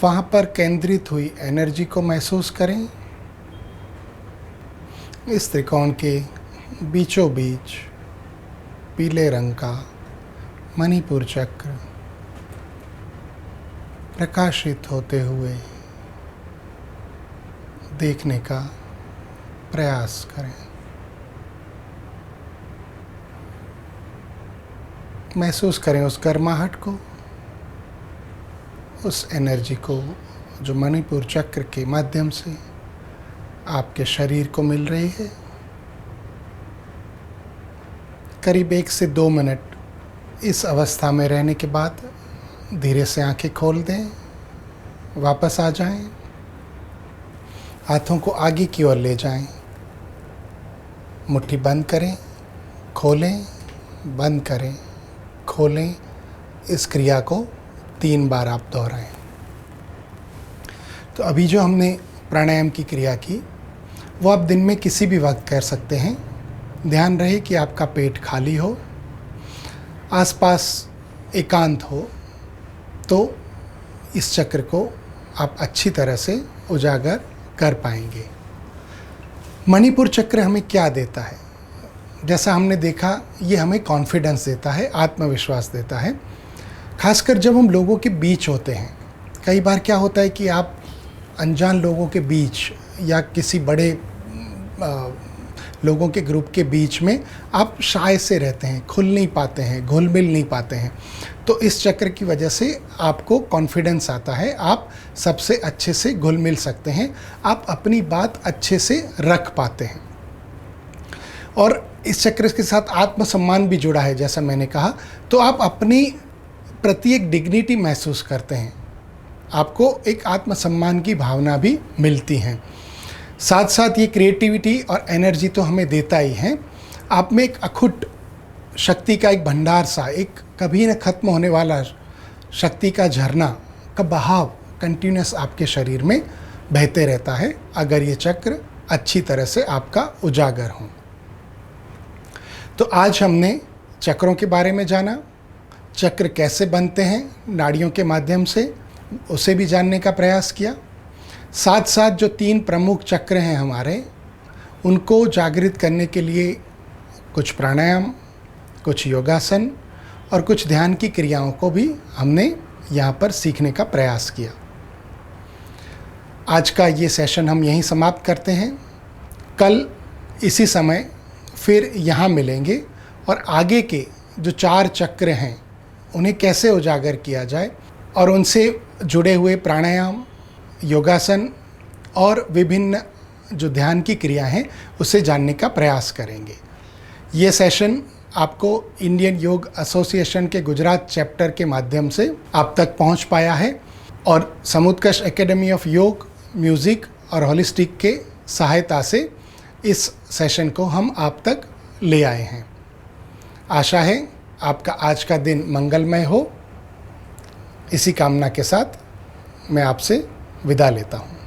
वहाँ पर केंद्रित हुई एनर्जी को महसूस करें। इस त्रिकोण के बीचों बीच पीले रंग का मणिपुर चक्र प्रकाशित होते हुए देखने का प्रयास करें। महसूस करें उस गर्माहट को, उस एनर्जी को जो मणिपुर चक्र के माध्यम से आपके शरीर को मिल रही है। करीब 1 से 2 मिनट इस अवस्था में रहने के बाद धीरे से आंखें खोल दें, वापस आ जाएं, हाथों को आगे की ओर ले जाएं, मुट्ठी बंद करें, खोलें, बंद करें, खोलें। इस क्रिया को 3 बार आप दोहराएं। तो अभी जो हमने प्राणायाम की क्रिया की वो आप दिन में किसी भी वक्त कर सकते हैं। ध्यान रहे कि आपका पेट खाली हो, आसपास एकांत हो, तो इस चक्र को आप अच्छी तरह से उजागर कर पाएंगे। मणिपुर चक्र हमें क्या देता है? जैसा हमने देखा, ये हमें कॉन्फिडेंस देता है, आत्मविश्वास देता है। खासकर जब हम लोगों के बीच होते हैं। कई बार क्या होता है कि आप अनजान लोगों के बीच या किसी बड़े लोगों के ग्रुप के बीच में आप शाय से रहते हैं, खुल नहीं पाते हैं, घुल मिल नहीं पाते हैं। तो इस चक्र की वजह से आपको कॉन्फिडेंस आता है, आप सबसे अच्छे से घुल मिल सकते हैं, आप अपनी बात अच्छे से रख पाते हैं। और इस चक्र के साथ आत्मसम्मान भी जुड़ा है, जैसा मैंने कहा। तो आप अपनी प्रति एक डिग्निटी महसूस करते हैं, आपको एक आत्मसम्मान की भावना भी मिलती है। साथ साथ ये क्रिएटिविटी और एनर्जी तो हमें देता ही है, आप में एक अखुट शक्ति का एक भंडार सा, एक कभी न खत्म होने वाला शक्ति का झरना का बहाव कंटिन्यूस आपके शरीर में बहते रहता है, अगर ये चक्र अच्छी तरह से आपका उजागर हो। तो आज हमने चक्रों के बारे में जाना, चक्र कैसे बनते हैं नाड़ियों के माध्यम से, उसे भी जानने का प्रयास किया। साथ साथ जो 3 प्रमुख चक्र हैं हमारे, उनको जागृत करने के लिए कुछ प्राणायाम, कुछ योगासन और कुछ ध्यान की क्रियाओं को भी हमने यहाँ पर सीखने का प्रयास किया। आज का ये सेशन हम यहीं समाप्त करते हैं। कल इसी समय फिर यहाँ मिलेंगे और आगे के जो 4 चक्र हैं उन्हें कैसे उजागर किया जाए और उनसे जुड़े हुए प्राणायाम, योगासन और विभिन्न जो ध्यान की क्रिया हैं उसे जानने का प्रयास करेंगे। ये सेशन आपको इंडियन योग एसोसिएशन के गुजरात चैप्टर के माध्यम से आप तक पहुंच पाया है और समुत्कर्ष एकेडमी ऑफ योग, म्यूज़िक और होलिस्टिक के सहायता से इस सेशन को हम आप तक ले आए हैं। आशा है आपका आज का दिन मंगलमय हो। इसी कामना के साथ मैं आपसे विदा लेता हूँ।